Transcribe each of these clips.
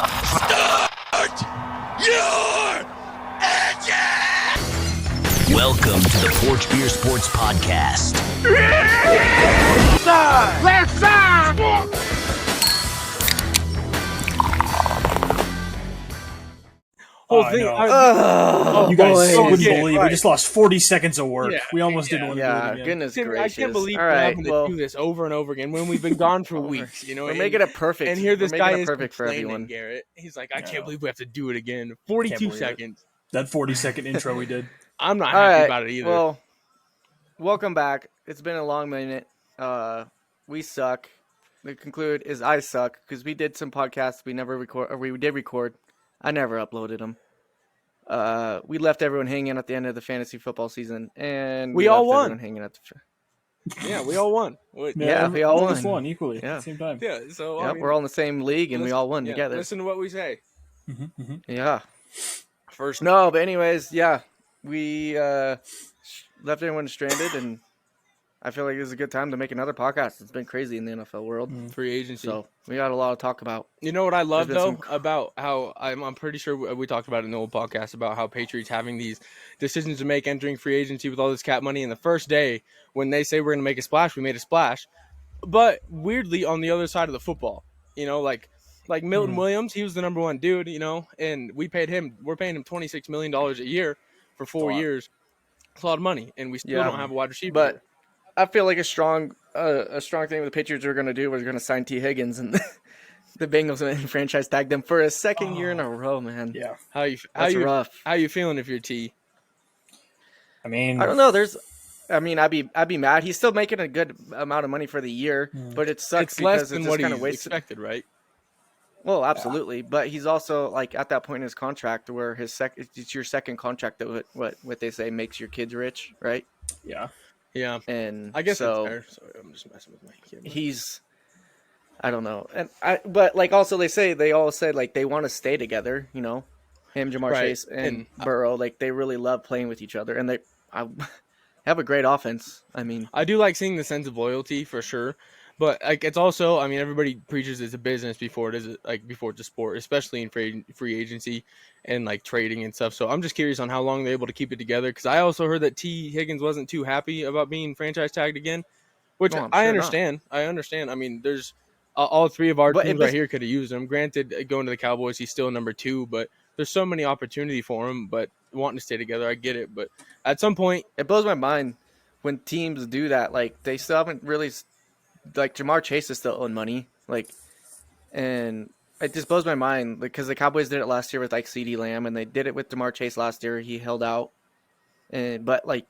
Start your engine! Welcome to the Porch Beer Sports Podcast. Left side! Whole thing. You guys boy. wouldn't Yeah, believe we right. just lost 40 seconds of work. Yeah, we almost didn't want to do it Yeah, again. goodness Tim, I gracious. can't believe All we're right, having to well, do this over and over again when we've been gone for weeks. You know, we're and- making it perfect. And here this We're guy making it is perfect for complaining, everyone. Garrett. He's like, I Yeah. can't believe we have to do it again. Can't 42 believe it. seconds. That 40-second intro we did. I'm not All happy right, about it either. well, welcome back. It's been a long minute. We suck. The conclude is I suck because we did some podcasts we never record. Or we did record. I never uploaded them. We left everyone hanging at the end of the fantasy football season, and We all left won. everyone hanging at the. Yeah, we all won. Yeah, we all of us won. won equally Yeah. at the same time. Yeah, so I Yeah, mean, we're all in the same league, and we all won yeah, together. Listen to what we say. Yeah. First, No, but anyways, yeah, we left everyone stranded, and I feel like this is a good time to make another podcast. It's been crazy in the NFL world, free agency. so we got a lot to talk about. You know what I love been though some- about how I'm pretty sure we talked about it in the old podcast about how Patriots having these decisions to make entering free agency with all this cap money. And the first day when they say we're going to make a splash, we made a splash. But weirdly, on the other side of the football, you know, like Milton Williams, he was the number one dude, you know, and we're paying him $26 million a year for 4 years. It's a lot of money, and we still Yeah. don't have a wide receiver. But I feel like a strong thing the Patriots are going to do was going to sign T. Higgins, and the Bengals going to franchise tag them for a second year in a row, man. Yeah. That's rough. How you feeling if you're T? I mean, I don't know. I'd be mad. He's still making a good amount of money for the year, but it sucks It's less because than it's just what kind he's of wasted. expected, right? Well, absolutely, but he's also like at that point in his contract where it's your second contract that what they say makes your kids rich, right? yeah. Yeah, And I guess so that's fair. Sorry, I'm just messing with my camera. he's, I don't know, but like also they all said like they want to stay together, you know, him, Jamar Right, Chase, and and- Burrow, like they really love playing with each other, and they have a great offense. I mean, I do like seeing the sense of loyalty for sure, but like it's also, I mean, everybody preaches it's a business before it's a sport, especially in free agency and like trading and stuff. So I'm just curious on how long they're able to keep it together, because I also heard that T. Higgins wasn't too happy about being franchise tagged again, which No, I'm I sure understand. I understand. I mean, there's all three of our But teams it right was- here could have used him. Granted, going to the Cowboys, he's still number 2, but there's so many opportunity for him. But wanting to stay together, I get it. But at some point, it blows my mind when teams do that. Like they still haven't really, like Jamar Chase is still owing money, like, and it just blows my mind because the Cowboys did it last year with like CeeDee Lamb, and they did it with Jamar Chase last year. He held out, but like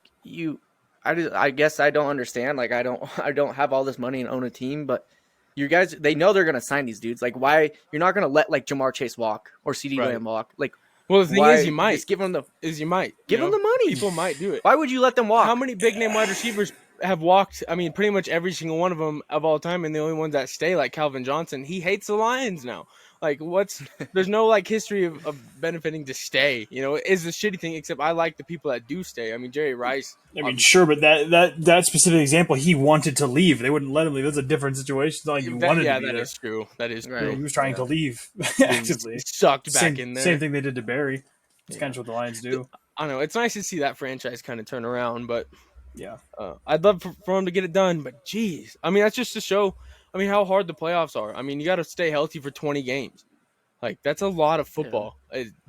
I guess I don't understand. Like I don't have all this money and own a team, but you guys, they know they're gonna sign these dudes. Like why you're not gonna let like Jamar Chase walk or CeeDee Right. Lamb walk? Like well, the thing why is, you might just give them the give them the money. People might do it. Why would you let them walk? How many big name wide receivers have walked? I mean, pretty much every single one of them of all time, and the only ones that stay, like Calvin Johnson, he hates the Lions now. Like, there's no like history of benefiting to stay. You know, it's a shitty thing. Except I like the people that do stay. I mean, Jerry Rice. I mean, sure, but that specific example, he wanted to leave. They wouldn't let him leave. That's a different situation. It's not like he wanted to be that there. is true. That is Right. true. He was trying to leave He actively. sucked back in there. Same thing they did to Barry. It's kind of what the Lions do. I don't know. It's nice to see that franchise kind of turn around, but Yeah. I'd love for him to get it done. But geez, I mean, that's just to show. I mean, how hard the playoffs are. I mean, you got to stay healthy for 20 games. Like that's a lot of football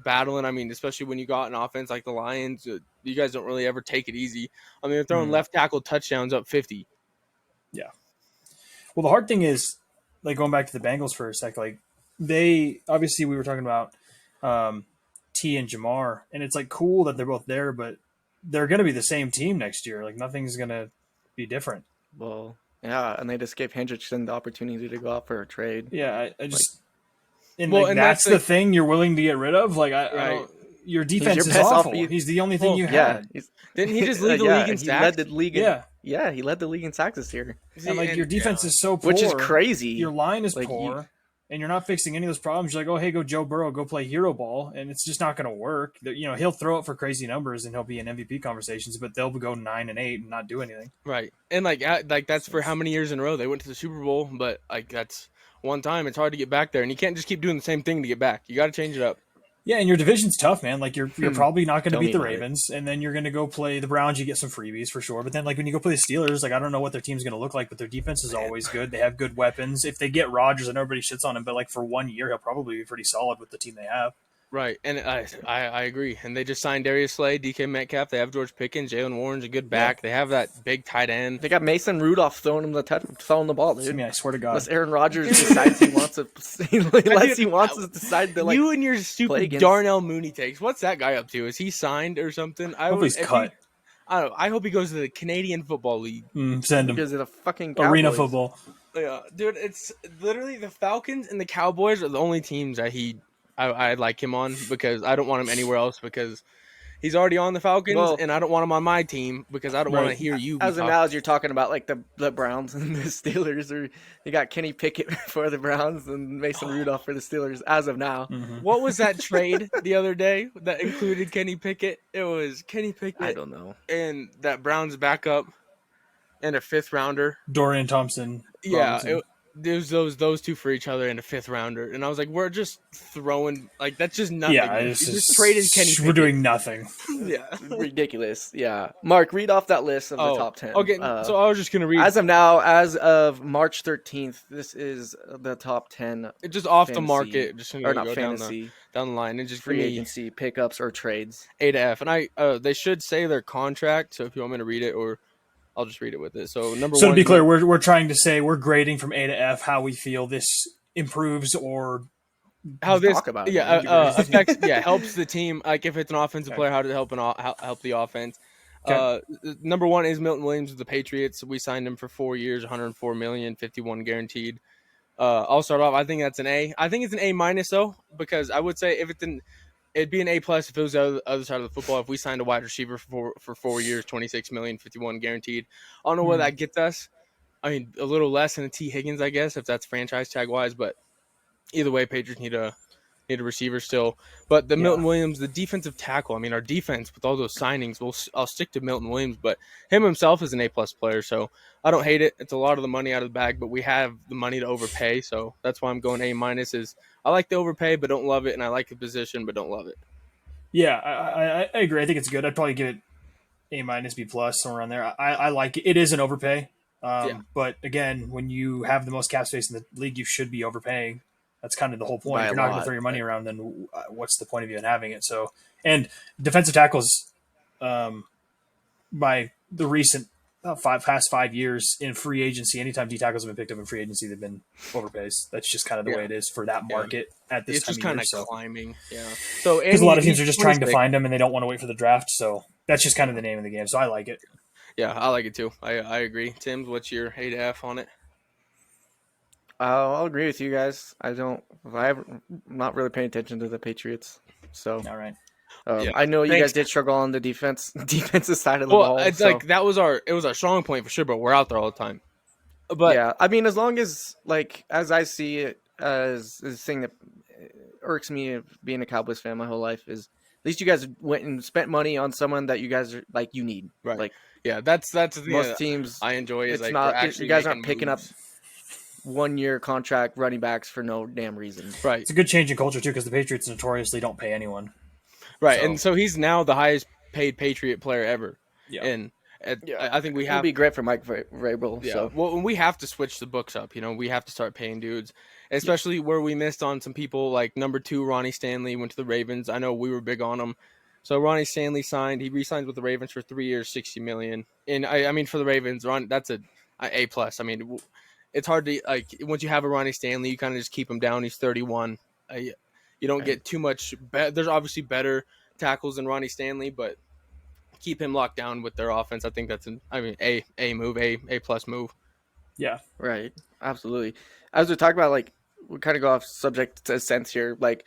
battling. I mean, especially when you got an offense like the Lions, you guys don't really ever take it easy. I mean, they're throwing left tackle touchdowns up 50. Yeah. Well, the hard thing is, like going back to the Bengals for a sec, like they obviously we were talking about T and Jamar, and it's like cool that they're both there, but they're going to be the same team next year. Like nothing's going to be different. Well, yeah, and they just gave Hendrickson the opportunity to go out for a trade. Yeah, I just and Well, like and that's that's the thing you're willing to get rid of. Like I Right. don't, your defense your is best awful. off- He's the only thing Well, you Yeah, had. Didn't he just lead the yeah, league in he sacks? led the league. Yeah. He led the league in sacks this year, And like your defense is so poor, which is crazy. Your line is Like, poor, and you're not fixing any of those problems. You're like, oh hey, go Joe Burrow, go play hero ball, and it's just not going to work. You know, he'll throw it for crazy numbers and he'll be in MVP conversations, but they'll go 9-8 and not do anything. Right. And like that's for how many years in a row they went to the Super Bowl, but like that's one time, it's hard to get back there, and you can't just keep doing the same thing to get back. You got to change it up. Yeah, and your division's tough, man. Like you're probably not going to Tell beat me the about it. Ravens, and then you're going to go play the Browns. You get some freebies for sure. But then, like when you go play the Steelers, like I don't know what their team's going to look like, but their defense is always good. They have good weapons. If they get Rodgers, and everybody shits on him, but like for 1 year, he'll probably be pretty solid with the team they have. Right, and I agree. And they just signed Darius Slay, DK Metcalf. They have George Pickens, Jalen Warren's a good back. They have that big tight end. They got Mason Rudolph throwing the ball, dude. I mean, I swear to God, Unless Aaron Rodgers decides he wants to, unless he wants to decide to like. You and your play stupid against- Darnell Mooney takes. What's that guy up to? Is he signed or something? I hope he's cut. I don't know. I hope he goes to the Canadian Football League. Send him because of the fucking arena Cowboys. football. Yeah, dude, it's literally the Falcons and the Cowboys are the only teams that I like him on because I don't want him anywhere else because he's already on the Falcons Well- and I don't want him on my team because I don't want to Right. hear you. As be of talking- now, as you're talking about like the Browns and the Steelers, or you got Kenny Pickett for the Browns and Mason Rudolph for the Steelers. As of now, What was that trade the other day that included Kenny Pickett? It was Kenny Pickett I don't know. and that Browns backup and a 5th rounder. Dorian Thompson. Yeah, Robinson. it was those two for each other and a 5th rounder, and I was like, we're just throwing like that's just nothing. yeah, You it's just traded Kenny. We're Pickett. doing nothing. Yeah. Ridiculous. Yeah, Mark, read off that list of the top 10. Okay, so I was just gonna read as of now, as of March 13th, this is the top 10 it just off the fantasy- market, just or gonna not go fantasy, down the line and just free give me agency pickups or trades. A to F, and they should say their contract. So if you want me to read it, or I'll just read it with it. So number So one, to be clear, we're trying to say we're grading from A to F how we feel this improves or how this talk about it, yeah man. affects helps the team. Like if it's an offensive player, how to help the offense. Okay. Number one is Milton Williams with the Patriots. We signed him for 4 years, 104 million, 51 guaranteed. I'll start off. I think that's an A. I think it's an A minus though, because I would say if it's it'd be an A plus if it was the other side of the football. If we signed a wide receiver for 4 years, 26 million, 51 guaranteed. I don't know where that gets us. I mean, a little less than a T Higgins, I guess, if that's franchise tag wise. But either way, Patriots need a receiver still. But the Milton Williams, the defensive tackle. I mean, our defense with all those signings, I'll stick to Milton Williams. But him himself is an A plus player, so I don't hate it. It's a lot of the money out of the bag, but we have the money to overpay, so that's why I'm going A minus. Is I like the overpay, but don't love it, and I like the position, but don't love it. Yeah, I agree. I think it's good. I'd probably give it A minus, B plus, somewhere around there. I like it. It is an overpay. But again, when you have the most cap space in the league, you should be overpaying. That's kind of the whole point. By If a you're not going lot, to throw your money around, then what's the point of even having it? So, and defensive tackles, by the recent past 5 years in free agency, anytime D tackles have been picked up in free agency, they've been overpays. That's just kind of the way it is for that market at this It's time just of kind year. of So. climbing, yeah. So Because a lot of teams are he's just trying to 26. find them and they don't want to wait for the draft. So that's just kind of the name of the game. So I like it. Yeah, I like it too. I agree. Tim's, what's your A to F on it? I'll agree with you guys. I'm not really paying attention to the Patriots, so All right. Yeah. I know you Thanks. guys did struggle on the defensive side of the Well, ball. it's so- like that was our strong point for sure, but we're out there all the time. But yeah, I mean, as long as like as I see it, as the thing that irks me of being a Cowboys fan my whole life is at least you guys went and spent money on someone that you guys are like you need. Right. Like yeah, that's the thing most that teams, I enjoy is it's like not we're actually you guys making aren't picking up moves. 1 year contract running backs for no damn reason. Right. It's a good change in culture, too, because the Patriots notoriously don't pay anyone. Right, So- and so he's now the highest paid Patriot player ever. Yeah. And I think we It'd have be great for Mike Vrabel. Yeah. So Well, we have to switch the books up. You know, we have to start paying dudes, especially where we missed on some people like number 2 Ronnie Stanley went to the Ravens. I know we were big on him. So Ronnie Stanley signed. He re-signed with the Ravens for 3 years, $60 million. And I mean for the Ravens, that's a plus. I mean, it's hard to like once you have a Ronnie Stanley, you kind of just keep him down. He's 31. You don't get too much. There's obviously better tackles than Ronnie Stanley, but keep him locked down with their offense. I think that's a move, a plus move. Yeah. right, absolutely. As we talk about, like we kind of go off subject to sense here, like.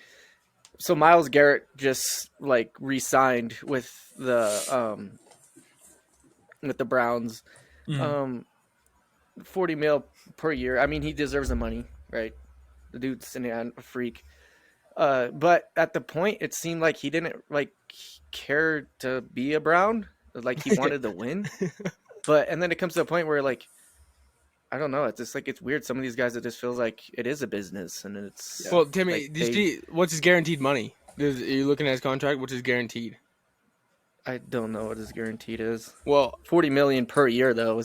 So Myles Garrett just like re-signed with the Browns, Mhm. 40 mil per year. I mean, he deserves the money, right? The dude's a freak. But at the point, it seemed like he didn't like care to be a Brown. Like he wanted to win. And then it comes to a point where like I don't know. It's just like it's weird. Some of these guys, it just feels like it is a business, and it's Well, Timmy, like did you see what's his guaranteed money? Are you looking at his contract? Which is guaranteed? I don't know what his guaranteed is. Well, 40 million per year though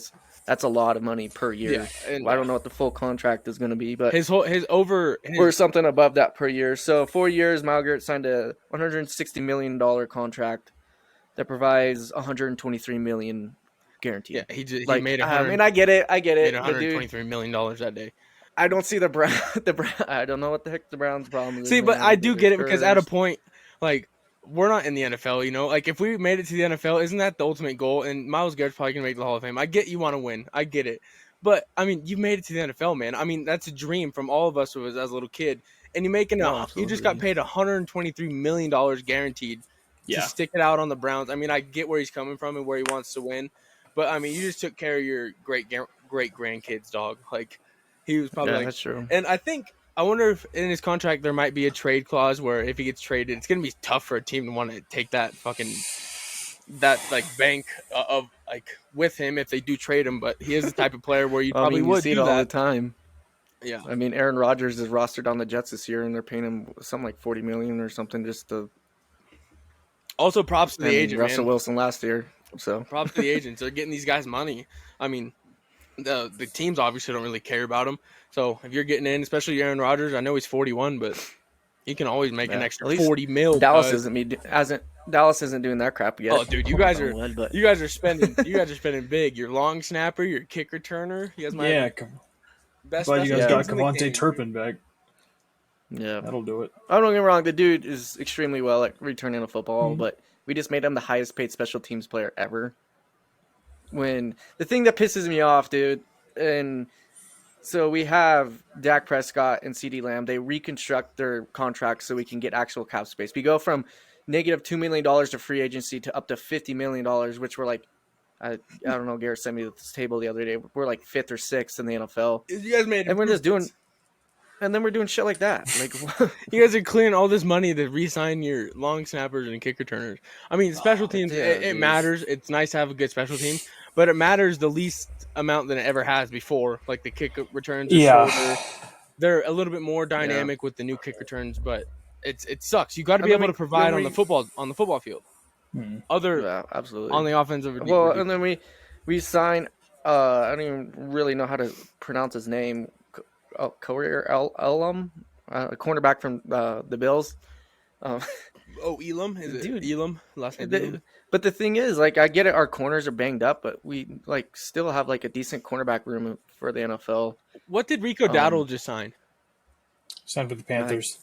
that's a lot of money per year. Yeah, and I don't know what the full contract is going to be, but his or something above that per year. So 4 years, Malgert signed a $160 million contract that provides 123 million guaranteed. yeah, he Like, made I mean, I get it. made But 123 million dollars that day. I don't see I don't know what the heck the Browns' problem is. See, but man. I do They're get it because at a cursed. point, like, we're not in the NFL, you know? Like, if we made it to the NFL, isn't that the ultimate goal? And Myles Garrett's probably going to make the Hall of Fame. I get you want to win. I get it. But, I mean, you made it to the NFL, man. I mean, that's a dream from all of us as a little kid. And you're making you just got paid $123 million guaranteed to stick it out on the Browns. I mean, I get where he's coming from and where he wants to win. But, I mean, you just took care of your great grandkids, dog. Like, he was probably like, that's true. and I wonder if in his contract there might be a trade clause where if he gets traded, it's gonna be tough for a team to want to take that bank of with him if they do trade him. But he is the type of player where you probably you would see do it all the that. time. Yeah. I mean, Aaron Rodgers is rostered on the Jets this year, and they're paying him something like $40 million or something just to. Also, props to the agent, Russell man. Wilson last year, so Props to the agents. They're getting these guys money. I mean, the teams obviously don't really care about him. So if you're getting in, especially Aaron Rodgers, I know he's 41, but he can always make an extra at least 40 mil. Dallas isn't doing that crap yet. Oh, dude, you guys are But spending big. Your long snapper, your kick returner. You guys might best. Glad you guys got in the Cavante game. Turpin back. yeah, That'll do it. I don't get me wrong. The dude is extremely well at returning a football, Mm-hmm. but we just made him the highest paid special teams player ever. When the thing that pisses me off, dude, and so we have Dak Prescott and CeeDee Lamb. They reconstruct their contracts so we can get actual cap space. We go from negative $2 million to free agency to up to $50 million, which we're like, I don't know. Garrett sent me this table the other day. We're like 5th or 6th in the NFL, You guys made and we're just doing, and then we're doing shit like that. Like, You guys are clearing all this money to re-sign your long snappers and kick returners. I mean, special teams, yeah, it dude. matters. It's nice to have a good special team, but it matters the least amount than it ever has before. Like the kick returns, shorter. They're a little bit more dynamic with the new kick returns, but it sucks. You got to be able to provide on the football field. Other yeah, absolutely. on the offensive. Well, and then we sign. I don't even really know how to pronounce his name. Courier Elam, a cornerback from the Bills. Elam is it? Dude. Elam last name. Elam? But the thing is, like, I get it. Our corners are banged up, but we like still have like a decent cornerback room for the NFL. What did Rico Dowdle just sign? Signed with the Panthers.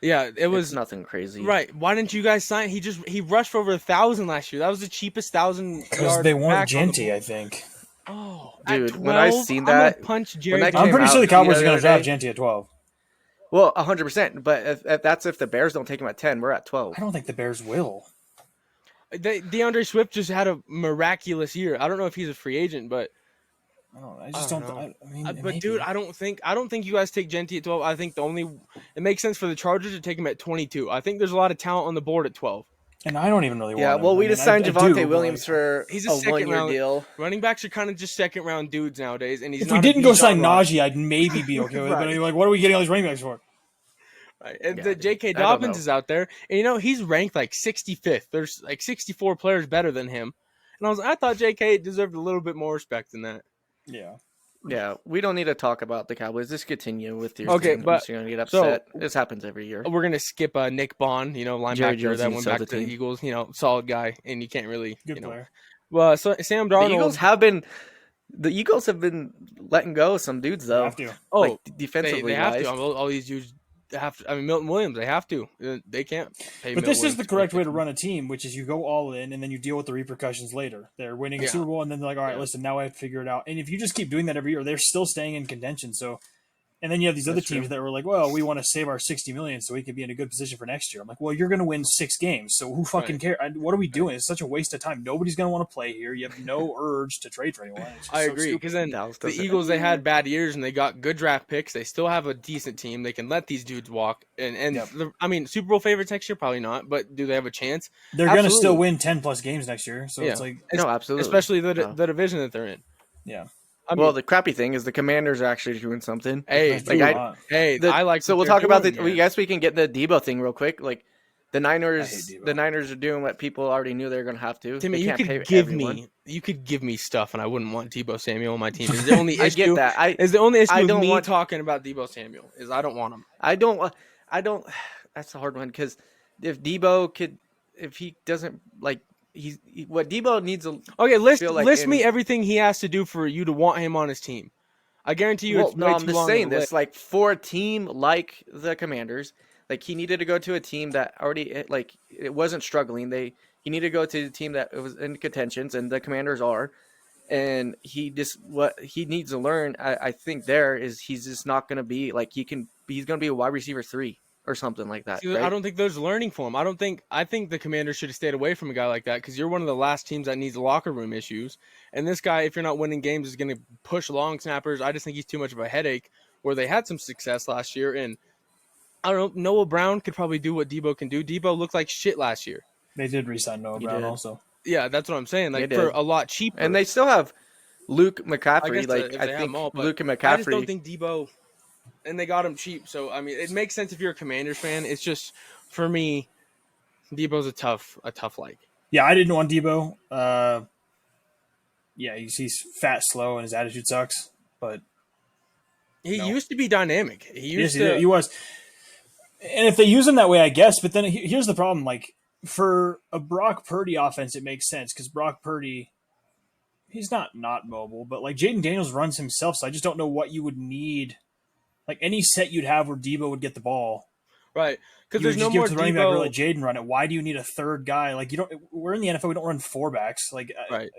Yeah, it was It's nothing crazy, right. Why didn't you guys sign? He rushed for over 1,000 last year. That was the cheapest 1,000. Because they want Genty, I think. Oh, Dude, at when I 12? seen I'm gonna that- punch when Jerry. that I'm came pretty out sure the Cowboys the are going to other draft day. Genty at 12. Well, 100%. But if the Bears don't take him at 10, we're at 12. I don't think the Bears will. DeAndre Swift just had a miraculous year. I don't know if he's a free agent, but I just don't. know. I mean, but maybe. dude, I don't think you guys take Genty at 12. I think it makes sense for the Chargers to take him at 22. I think there's a lot of talent on the board at 12. And I don't even really Yeah, want him. well, I we mean, just signed I do, Javante but, Williams like, for He's a a second 1-year round deal. Running backs are kind of just second round dudes nowadays, and he's If not we a didn't go Bijan sign Robinson. Najee, I'd maybe be okay with it. But Right. like, what are we getting all these running backs for? Right. And Yeah, the dude. J.K. I don't Dobbins know. is out there, and he's ranked like 65th. There's like 64 players better than him, and I thought J.K. deserved a little bit more respect than that. Yeah. Yeah, we don't need to talk about the Cowboys. Just continue with your Okay, thing. I'm but- just gonna get so- upset. This happens every year. We're gonna skip Nick Bond, Jerry linebacker Jones that needs went to sell back the to the team. Eagles. Solid guy, and you can't really, Good player. Well, so Sam The Darnold. Eagles have been letting go of some dudes though. Have to. Oh, like defensively they have wise. to. All these dudes have to. I mean, Milton Williams, they have to. They can't pay. But Milton this is Williams the correct way to run a team, which is you go all in and then you deal with the repercussions later. They're winning a Yeah. Super Bowl and then they're like, all right, Yeah. listen, now I have to figure it out. And if you just keep doing that every year, they're still staying in contention. So, and then you have these other That's teams true. that were like, well, we want to save our $60 million so we could be in a good position for next year. I'm like, well, you're going to win 6 games, so who fucking Right. cares? What are we doing? It's such a waste of time. Nobody's going to want to play here. You have no urge to trade for anyone. It's just I so agree stupid. because then Dallas the doesn't- Eagles they had bad years and they got good draft picks. They still have a decent team. They can let these dudes walk. And Yep. I mean, Super Bowl favorites next year probably not, but do they have a chance? They're going to still Absolutely. win 10 plus games next year. So Yeah. it's like, No, absolutely. Especially No. the division that they're in. yeah. Well, the crappy thing is the Commanders are actually doing something. hey, Like, I like. So what we'll they're talk about doing, the. man. We guess we can get the Debo thing real quick. Like the I hate Niners, Debo. the Niners are doing what people already knew they were going to have to. Timmy, They you can't pay could give everyone. me stuff, and I wouldn't want Debo Samuel on my team. Is the only issue? I get that. Is the only issue I with don't me want- talking about Debo Samuel is I don't want him. I don't. That's a hard one because if Debo could, if he doesn't like, what Debo needs. Okay, list feel like list in- me everything he has to do for you to want him on his team. I guarantee you, Well, it's no, way I'm too just long saying of a this. list. Like for a team like the Commanders, like he needed to go to a team that already like it wasn't struggling. He needed to go to a team that was in contentions, and the Commanders are. And what he needs to learn, I think, there is he's just not going to be like he's going to be a wide receiver 3 or something like that. See, Right? I don't think there's learning for him. I think the Commanders should have stayed away from a guy like that because you're one of the last teams that needs locker room issues. And this guy, if you're not winning games, is going to push long snappers. I just think he's too much of a headache. Where they had some success last year, and I don't know. Noah Brown could probably do what Debo can do. Debo looked like shit last year. They did re-sign Noah He Brown did. also. Yeah, that's what I'm saying. Like They for did. a lot cheaper. And they still have Luke I McCaffrey. guess Like if I they have think them all, but Luke and I just don't McCaffrey. think Debo, and they got him cheap. So I mean, it makes sense if you're a Commanders fan. It's just for me, Debo's a tough like. Yeah, I didn't want Debo. Yeah, he's fat, slow, and his attitude sucks. But He No. used to be dynamic. He used yes, to. he was. And if they use him that way, I guess. But then here's the problem: like for a Brock Purdy offense, it makes sense because Brock Purdy, he's not mobile, but like Jaden Daniels runs himself, so I just don't know what you would need. Like any set you'd have where Debo would get the ball, Right, because you would there's just no give more it to the running back or let Debo. Jaden run it. Why do you need a third guy? Like you don't. We're in the NFL. We don't run four backs. Like Right.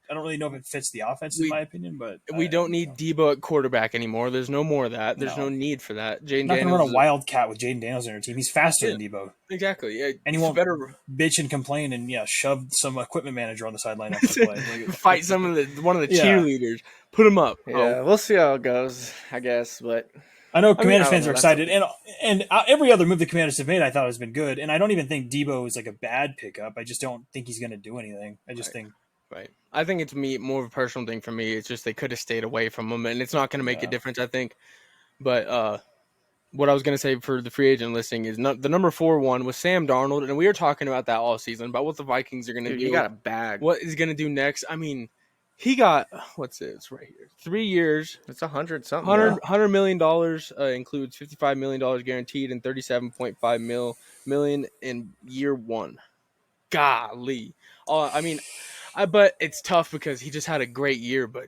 I don't really know if it fits the offense in We- my opinion. But We don't need Debo at quarterback anymore. There's no more of that. There's No. no need for that. Jaden You're not going to Daniels run a is wildcat with Jaden Daniels on your team. He's faster Yeah. than Debo. exactly. Yeah, And he he's won't better bitch and complain and shove some equipment manager on the sideline after the play. Like, fight some of one of the Yeah. cheerleaders. Put him up. Yeah, we'll see how it goes. I guess, but I know Commanders I don't fans know, are that's excited, and every other move the Commanders have made, I thought has been good. And I don't even think Debo is like a bad pickup. I just don't think he's going to do anything. I just think Right. I think it's more of a personal thing for me. It's just they could have stayed away from him, and it's not going to make a Yeah. difference, I think. But what I was going to say for the free agent listing is the number 4 one was Sam Darnold, and we were talking about that all season about what the Vikings are going to dude, do. you got a bag. What is going to do next? I mean, he got what's it? It's right here. 3 years, It's 100 something. $100 million includes $55 million guaranteed and $37.5 million in year 1. Golly. I mean, but it's tough because he just had a great year. But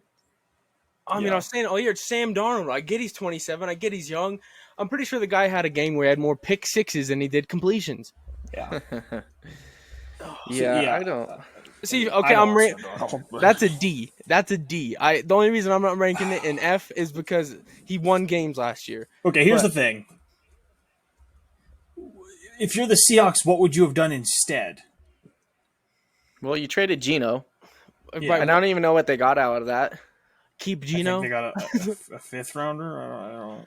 I mean, Yeah. I was saying all year, it's Sam Darnold. I get he's 27. I get he's young. I'm pretty sure the guy had a game where he had more pick sixes than he did completions. yeah. Yeah, Yeah. I don't. See, I okay, don't I'm want Sam Darnold, but- that's a D. That's a D. The only reason I'm not ranking it in F is because he won games last year. Okay, here's But- the thing. If you're the Seahawks, what would you have done instead? Well, you traded Geno, Yeah. Right, and I don't even know what they got out of that. keep I Gino. think they got a fifth rounder. I don't know.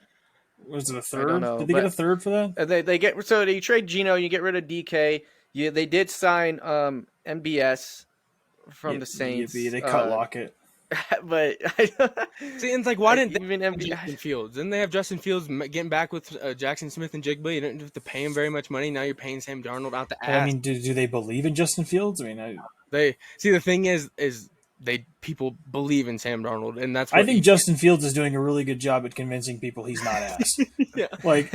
Was it a third? don't know, Did they get but- a third for that? They get so you trade Geno, you get rid of DK. They did sign MBS from Yeah, the Saints. They cut Lockett. but See, and it's like, why didn't they even have MBS? Justin Fields? Didn't they have Justin Fields getting back with Jackson Smith and Jigba? You didn't have to pay him very much money. Now you're paying Sam Darnold out the ass. I mean, do they believe in Justin Fields? I mean, They see the thing is people believe in Sam Darnold, and that's what I think Justin Fields is doing a really good job at convincing people he's not ass. Yeah. Like,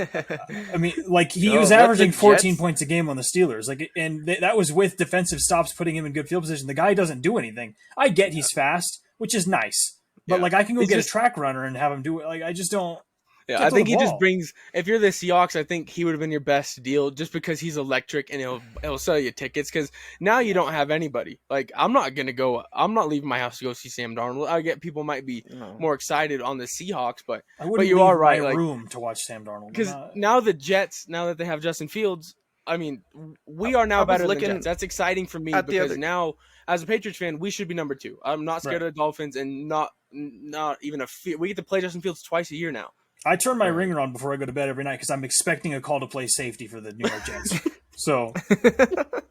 I mean, like he Oh, was let the averaging 14 Jets- points a game on the Steelers. Like, and that was with defensive stops putting him in good field position. The guy doesn't do anything. I get he's fast, which is nice, but Yeah. like I can go He's get just- a track runner and have him do it. Like, I just don't. Yeah, Get I to think the he just ball. brings. If you're the Seahawks, I think he would have been your best deal just because he's electric and he'll sell you tickets. Because now you don't have anybody. Like I'm not leaving my house to go see Sam Darnold. I get people might be No. more excited on the Seahawks, but I wouldn't you leave are right, my like- room to watch Sam Darnold. because now the Jets, now that they have Justin Fields, I mean, we are I now was better than looking Jets. That's exciting for me at the because other- now, as a Patriots fan, we should be number 2. I'm not scared Right. of the Dolphins, and not even a fear. We get to play Justin Fields twice a year now. I turn my ringer on before I go to bed every night because I'm expecting a call to play safety for the New York Jets. So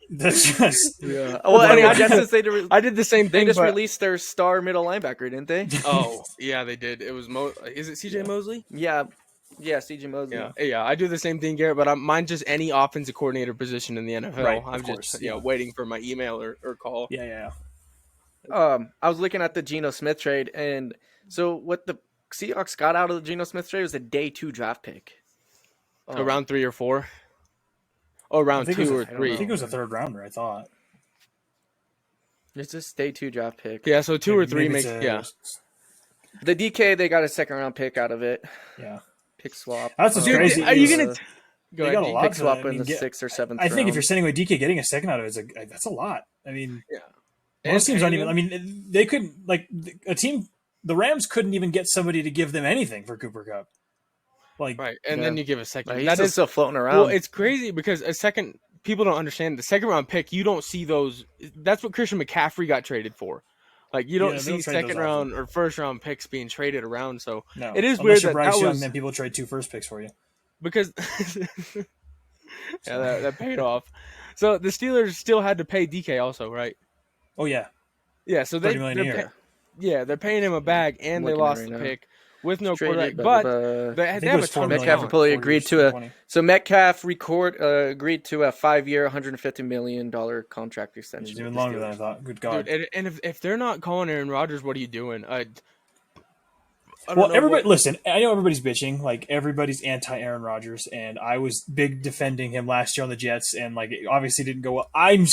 that's just Yeah. Well, I funny, mean, I I guess did- since I did the same they thing. just but- released their star middle linebacker, didn't they? Oh, yeah, they did. It was Is it CJ Mosley? Yeah. Yeah, CJ Mosley. Yeah, I do the same thing, Garrett. But mine's just any offensive coordinator position in the NFL. Right, I'm of just course, you know yeah. waiting for my email or call. yeah. I was looking at the Geno Smith trade, and so what the Seahawks got out of the Geno Smith trade was a day 2 draft pick. Around 3 or 4. Oh, round I think it 2 was or I 3. think it was a third rounder. I thought. It's just day 2 draft pick. Yeah, so 2 or 3 Maybe makes it's The DK, they got a second round pick out of it. yeah. Pick swap. That's what's Dude, crazy. are you is, gonna go they ahead? got a G. lot pick for swap that. I in mean, the 6th or 7th I think if round. you're sending away DK, getting a second out of it is that's a lot. I mean, Yeah. most teams aren't And- even. I mean, they couldn't like a team. The Rams couldn't even get somebody to give them anything for Cooper Kupp. Like, Right, and then you give a second. He's That just is still floating around. well, it's crazy because a second. People don't understand the second round pick. You don't see those. That's what Christian McCaffrey got traded for. Like you don't Yeah, they see don't trade second those round or first round picks being traded around. So no, it is unless weird you're that Bryce that Young, was then people trade 2 first picks for you. because yeah, that paid off. So the Steelers still had to pay DK also, right? Oh yeah, Yeah, so $30 million a year. they're paying him a bag and I'm they looking at it lost right the now. pick with no Traded, quarterback. blah, But blah, blah. they I think have it a was ton $4 of million. Metcalf talent. fully 4 agreed years, to a 20. so Metcalf agreed to a 5-year, $150 million contract extension. It's even with the longer than I Steelers. thought. Good God. Dude, and if they're not calling Aaron Rodgers, what are you doing? I don't Well, know everybody, what- listen. I know everybody's bitching, like everybody's anti Aaron Rodgers, and I was big defending him last year on the Jets, and like it obviously didn't go well. I'm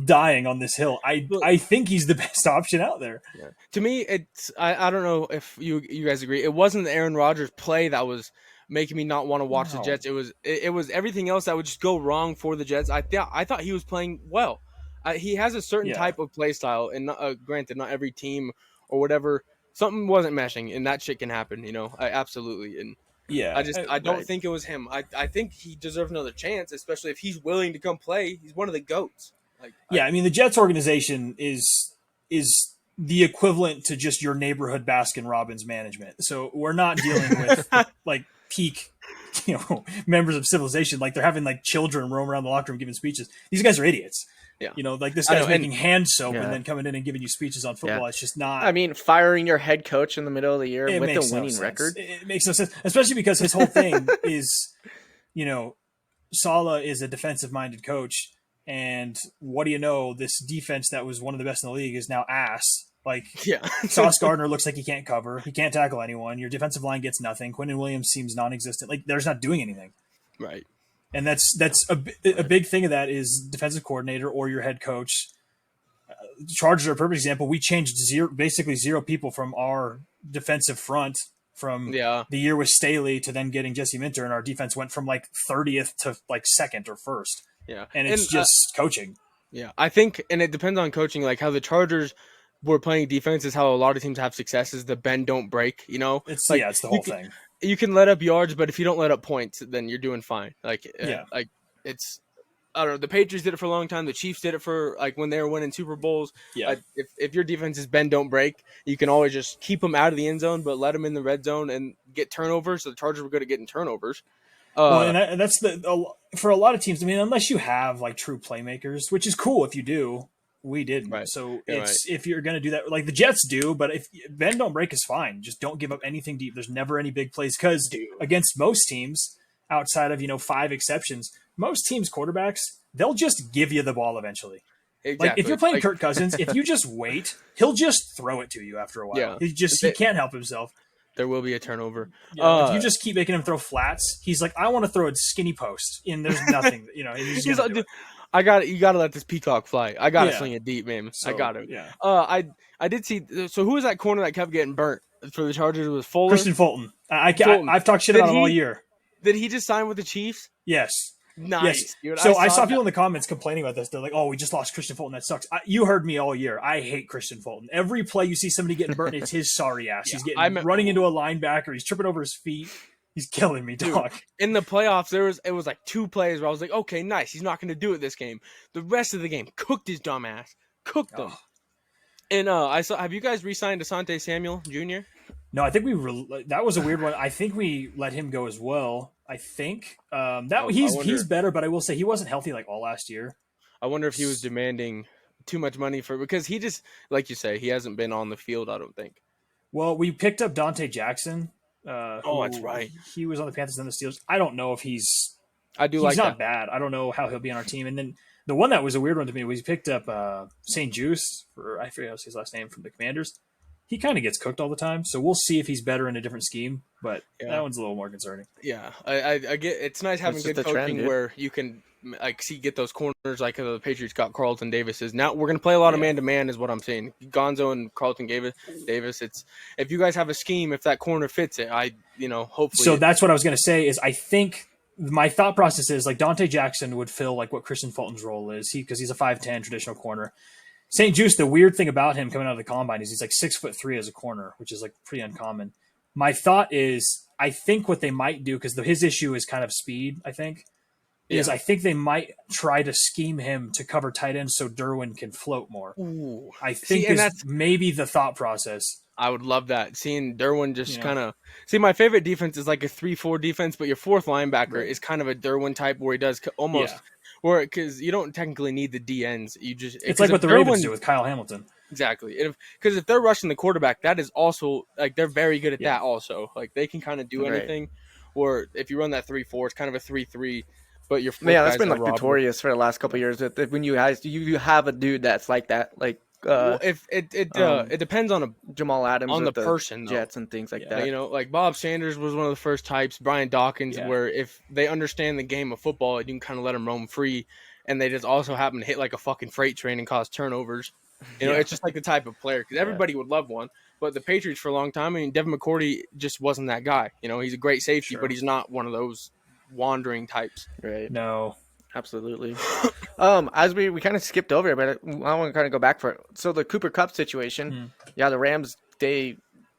dying on this hill. I think he's the best option out there. To me, it's I don't know if you guys agree. It wasn't the Aaron Rodgers play that was making me not want to watch the No. Jets. It was everything else that would just go wrong for the Jets. I thought he was playing well. He has a certain Yeah. type of play style, and granted, not every team or whatever. Something wasn't meshing, and that shit can happen. Absolutely. And Yeah, I don't right. think it was him. I think he deserves another chance, especially if he's willing to come play. He's one of the goats. Yeah, I mean the Jets organization is the equivalent to just your neighborhood Baskin Robbins management. So we're not dealing with like peak, members of civilization. Like they're having like children roam around the locker room giving speeches. These guys are idiots. Yeah. Like this I guy's know, and- making hand soap Yeah. and then coming in and giving you speeches on football. Yeah. It's just not. I mean, firing your head coach in the middle of the year it with makes a no winning sense. record. It makes no sense, especially because his whole thing is, Saleh is a defensive-minded coach, and what do you know? This defense that was one of the best in the league is now ass. Like Yeah. Sauce Gardner looks like he can't cover. He can't tackle anyone. Your defensive line gets nothing. Quentin Williams seems non-existent. Like they're just not doing anything. Right. And that's a big thing of that is defensive coordinator or your head coach. Chargers are a perfect example. We changed basically zero people from our defensive front from Yeah. the year with Staley to then getting Jesse Minter, and our defense went from like 30th to like 2nd or 1st. Yeah. And it's just coaching. Yeah, I think, and it depends on coaching. Like how the Chargers were playing defense is how a lot of teams have success. Is the bend don't break. It's like it's the you whole can- thing. You can let up yards, but if you don't let up points, then you're doing fine. Yeah. Like it's. I don't know. The Patriots did it for a long time. The Chiefs did it for like when they were winning Super Bowls. Yeah. If your defense is bend don't break, you can always just keep them out of the end zone, but let them in the red zone and get turnovers. So the Chargers were good at getting turnovers. Well, and that's for a lot of teams. I mean, unless you have like true playmakers, which is cool if you do. We didn't. Right. So Yeah, if you're going to do that, like the Jets do, but if bend don't break is fine. Just don't give up anything deep. There's never any big plays because against most teams, outside of 5 exceptions, most teams quarterbacks they'll just give you the ball eventually. exactly. Like if you're playing Like, Kirk Cousins, if you just wait, he'll just throw it to you after a while. Yeah. He can't help himself. there will be a turnover. If you just keep making him throw flats, he's like, I want to throw a skinny post, and there's nothing. He's He's gonna like, do it. you gotta let this peacock fly. I gotta Yeah. sling it deep, man. So, I got it. Yeah. I did see. So who was that corner that kept getting burnt for the Chargers? It was Fuller. Christian Fulton. Fulton. I've talked shit Did about him all he- year. Did he just sign with the Chiefs? Yes. Nice, Yes. dude. So I saw that. people in the comments complaining about this. They're like, "Oh, we just lost Christian Fulton. That sucks." You heard me all year. I hate Christian Fulton. Every play you see somebody getting burnt, it's his sorry ass. He's getting running into a linebacker. He's tripping over his feet. He's killing me, dog. In the playoffs, it was like 2 plays where I was like, okay, nice. He's not going to do it this game. The rest of the game, cooked his dumb ass. Cooked him. And have you guys re-signed Asante Samuel Jr.? No, I think that was a weird one. I think we let him go as well. I think I he's wonder- better, but I will say he wasn't healthy like all last year. I wonder if he was demanding too much money because he just, like you say, he hasn't been on the field. I don't think. Well, we picked up Dante Jackson. Oh, that's who- right. He was on the Panthers and the Steelers. I don't know if he's I do he's like not that. bad. I don't know how he'll be on our team. And then the one that was a weird one to me was he picked up St. Juice, for I forget his last name, from the Commanders. He kind of gets cooked all the time, so we'll see if he's better in a different scheme. But Yeah. that one's a little more concerning. Yeah, I get. It's nice having It's good just a trend, coaching dude. where you can get those corners like the Patriots got Carlton Davis's. Now we're gonna play a lot of Yeah. man to man, is what I'm saying. Gonzo and Carlton Davis. It's if you guys have a scheme, if that corner fits it, hopefully. So that's what I was going to say. Is I think my thought process is like Dante Jackson would fill like what Christian Fulton's role is. Because he's a 5'10" traditional corner. St. Juice, the weird thing about him coming out of the combine is he's like 6'3" as a corner, which is like pretty uncommon. My thought is I think what they might do, because his issue is kind of speed, I think, is Yeah. I think they might try to scheme him to cover tight ends so Derwin can float more. Ooh, I think and is that's- maybe the thought process. I would love that. Seeing Derwin just Yeah. kind of see. My favorite defense is like a 3-4 defense, but your fourth linebacker Right. is kind of a Derwin type where he does almost. Yeah. Or because you don't technically need the DNs, you just It's like what the Ravens do with Kyle Hamilton. Exactly. Because if they're rushing the quarterback, that is also like they're very good at Yeah. that also. Like they can kind of do Right. anything. Or if you run that 3-4, it's kind of a 3-3, but your Yeah, that's guys been are like robbed. notorious for the last couple of years. That when you have a dude that's like that, like Well, if it depends on Jamal Adams on with the person, though. Jets and things like Yeah. that. like Bob Sanders was one of the first types, Brian Dawkins, Yeah. where if they understand the game of football, you can kind of let them roam free, and they just also happen to hit like a fucking freight train and cause turnovers. Yeah. It's just like the type of player because everybody would love one. But the Patriots for a long time, I mean, Devin McCourty just wasn't that guy. He's a great safety, Sure. but he's not one of those wandering types. Right. No. Absolutely. As we kind of skipped over it, but I want to kind of go back for it. So the Cooper Cup situation, the Rams, they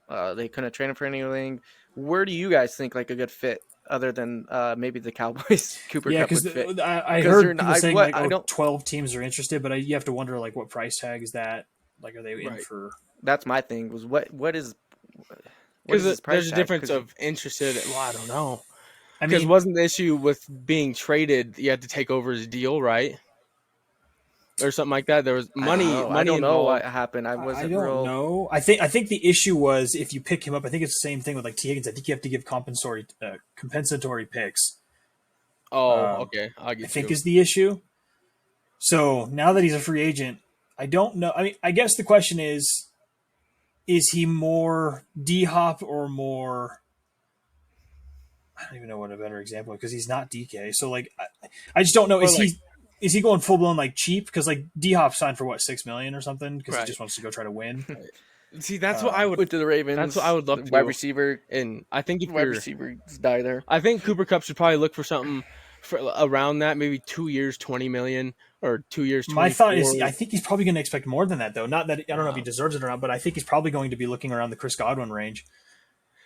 couldn't train him for anything. Where do you guys think like a good fit other than maybe the Cowboys? Cooper Yeah, Cup would because fit. I 'Cause heard they're people not- saying what- like I don't- 12 teams are interested, but you have to wonder like what price tag is that? Like, are they in Right. for? That's my thing. Was what is Because his price there's a tag? difference 'Cause- of interested. Well, I don't know. I Because mean, wasn't the issue with being traded? You had to take over his deal, right? Or something like that. There was money. I don't know what involved. happened. I I wasn't don't real. know. I think the issue was if you pick him up. I think it's the same thing with like T Higgins. I think you have to give compensatory picks. Oh, okay. I'll get I think you. is the issue. So now that he's a free agent, I don't know. I mean, I guess the question is he more D Hop or more? I don't even know what a better example because he's not DK. So like, I just don't know. Is he going full blown like cheap? Because like D Hop signed for what, $6 million or something because he Right. just wants to go try to win. See, that's what I would. Went to the Ravens. That's what I would love to Wide do. receiver. And I think if Wide you're, receivers die there. I think Cooper Cup should probably look for something around that, maybe 2 years, 20 million, or 2 years. 24. My thought is, I think he's probably going to expect more than that, though. Not that I don't know if he deserves it or not, but I think he's probably going to be looking around the Chris Godwin range.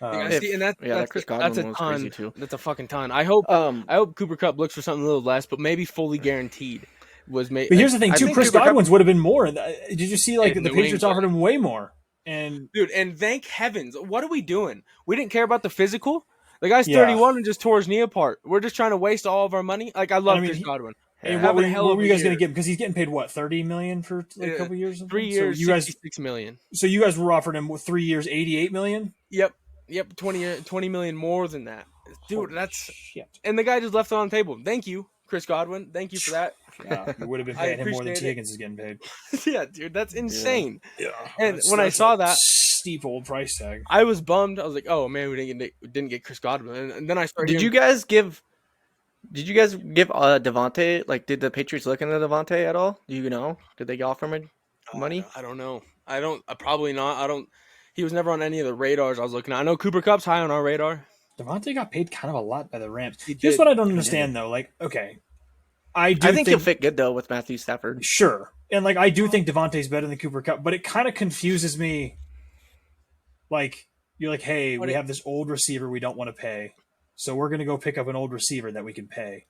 See, and that that's Chris that's Godwin a was ton. crazy too. That's a fucking ton. I hope Um, Cooper Cup looks for something a little less, but maybe fully guaranteed was made. But here's the thing, I too. think Chris Cooper Cup- Godwin's would have been more. Did you see like In the New Patriots England. offered him way more? And Dude, and thank heavens. What are we doing? We didn't care about the physical. The guy's Yeah. 31 and just tore his knee apart. We're just trying to waste all of our money. Like I love I mean, Chris Godwin. and Have what a hell were of a you guys going year. to get? Because he's getting paid what, $30 million for like a couple years? or 3 something? years, So you guys, 66 million. so you guys were offering him 3 years, $88 million. Yep, 20 million more than that. Dude, Holy that's shit. and the guy just left it on the table. Thank you, Chris Godwin. Thank you for that. Yeah, you would have been I paying him more than appreciate T it. Higgins is getting paid. Yeah, dude, that's insane. Yeah, And when I saw that- steep old price tag, I was bummed. I was like, "Oh man, we didn't get Chris Godwin." And then I started. Did you guys give Devontae? Like, did the Patriots look into Devontae at all? Do you know? Did they offer him money? I don't know. I don't. Probably not. I don't. He was never on any of the radars I was looking at. I know Cooper Cup's high on our radar. Devontae got paid kind of a lot by the Rams. He Here's did. what I don't understand though. Like, okay, I think he'll fit good though with Matthew Stafford. Sure. And like I do think Devontae's better than Cooper Cup, but it kind of confuses me. Like you're like, hey, we have this old receiver we don't want to pay, so we're gonna go pick up an old receiver that we can pay.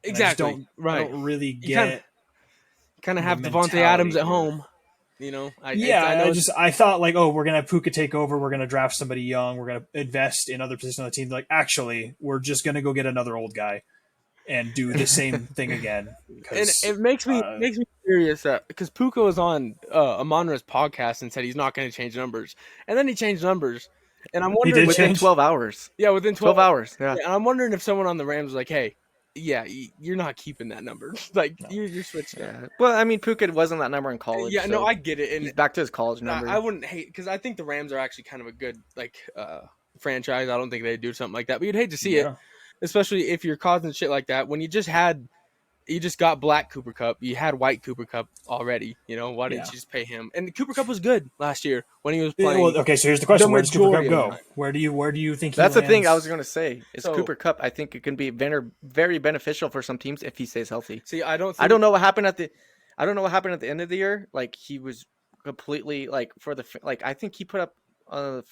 And Exactly. I Right. don't really You get. kind of have the Devontae Adams at mentality home. You know, I thought like, oh, we're gonna have Puka take over. We're gonna draft somebody young. We're gonna invest in other positions on the team. Like, actually, we're just gonna go get another old guy and do the same thing again. And it makes me curious because Puka was on Amonra's podcast and said he's not going to change numbers, and then he changed numbers, and I'm wondering within 12 hours. Yeah, within 12 hours. Yeah. And I'm wondering if someone on the Rams was like, hey. Yeah, you're not keeping that number. Like you're switching. Yeah. Well, I mean, Puka wasn't that number in college. Yeah, no, I get it. And he's back to his college number. I wouldn't hate because I think the Rams are actually kind of a good franchise. I don't think they'd do something like that, but you'd hate to see it, especially if you're causing shit like that when you just got black Cooper Kupp. You had white Cooper Kupp already. You know, why didn't you just pay him? And Cooper Kupp was good last year when he was playing. Well, okay, so here's the question: where does Cooper Kupp go? Where do you think? That's the thing I was going to say. Is Cooper Kupp? I think it can be very beneficial for some teams if he stays healthy. See, I don't know what happened at the end of the year. Like he was completely like I think he put up.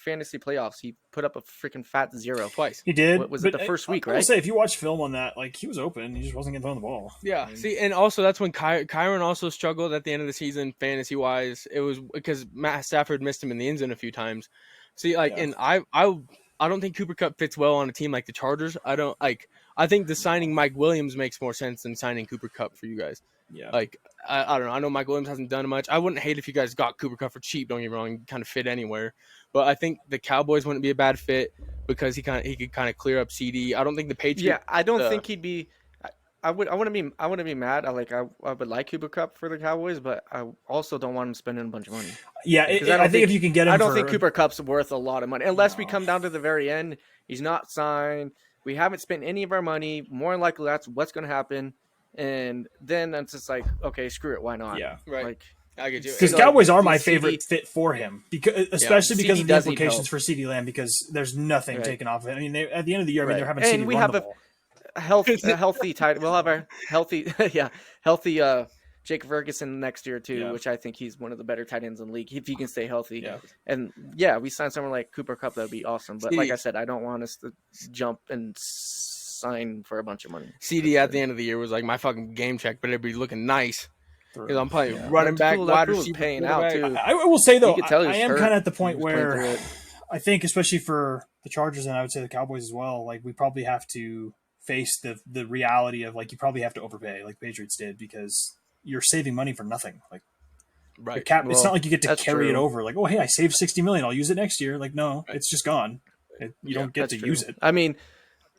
Fantasy playoffs, he put up a freaking fat 0 twice. He did. Was it the first week, right? I'll say if you watch film on that, like he was open, he just wasn't getting thrown the ball. Yeah. See, and also that's when Kyron also struggled at the end of the season, fantasy wise. It was because Matt Stafford missed him in the end zone a few times. See, and I don't think Cooper Kupp fits well on a team like the Chargers. I think the signing Mike Williams makes more sense than signing Cooper Kupp for you guys. Yeah. I don't know. I know Mike Williams hasn't done much. I wouldn't hate if you guys got Cooper Kupp for cheap. Don't get me wrong. Kind of fit anywhere. But I think the Cowboys wouldn't be a bad fit because he could kind of clear up CD. I don't think the Patriots. Yeah, I don't think he'd be. I wouldn't be mad. I would like Cooper Kupp for the Cowboys, but I also don't want him spending a bunch of money. Yeah, I think if you can get him, I don't think Cooper Kupp's worth a lot of money unless we come down to the very end. He's not signed. We haven't spent any of our money. More than likely, that's what's going to happen. And then it's just like, okay, screw it. Why not? Yeah, right. Like, I get you. Because Cowboys are my favorite fit for him, especially because CD of the implications for CeeDee Lamb. Because there's nothing taken off of it. I mean, at the end of the year, they're having CeeDee we run have the ball. a healthy tight. We'll have our healthy, healthy Jake Ferguson next year too, which I think he's one of the better tight ends in the league if he can stay healthy. Yeah. And we signed someone like Cooper Kupp, that'd be awesome. But like I said, I don't want us to jump and sign for a bunch of money. CD at the end of the year was like my fucking game check, but it'd be looking nice because I'm playing running back, wide receiver, paying out too. I will say though, I am hurt. kind of at the point where I think, especially for the Chargers and I would say the Cowboys as well, like we probably have to face the reality of like you probably have to overpay like Patriots did because you're saving money for nothing. Like right, it's not like you get to carry it over. Like, oh hey, I saved $60 million, I'll use it next year. Like no, it's just gone. You don't get to use it. I mean,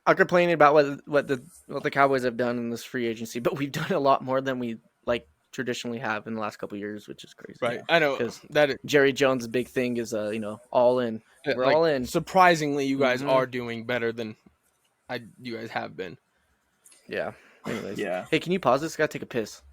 I'm complaining about what the Cowboys have done in this free agency, but we've done a lot more than we like traditionally have in the last couple of years, which is crazy. Right, I know because that Jerry Jones' big thing is all in. We're all in. Surprisingly, you guys are doing better than you guys have been. Yeah. Anyways. Yeah. Hey, can you pause this? Gotta take a piss.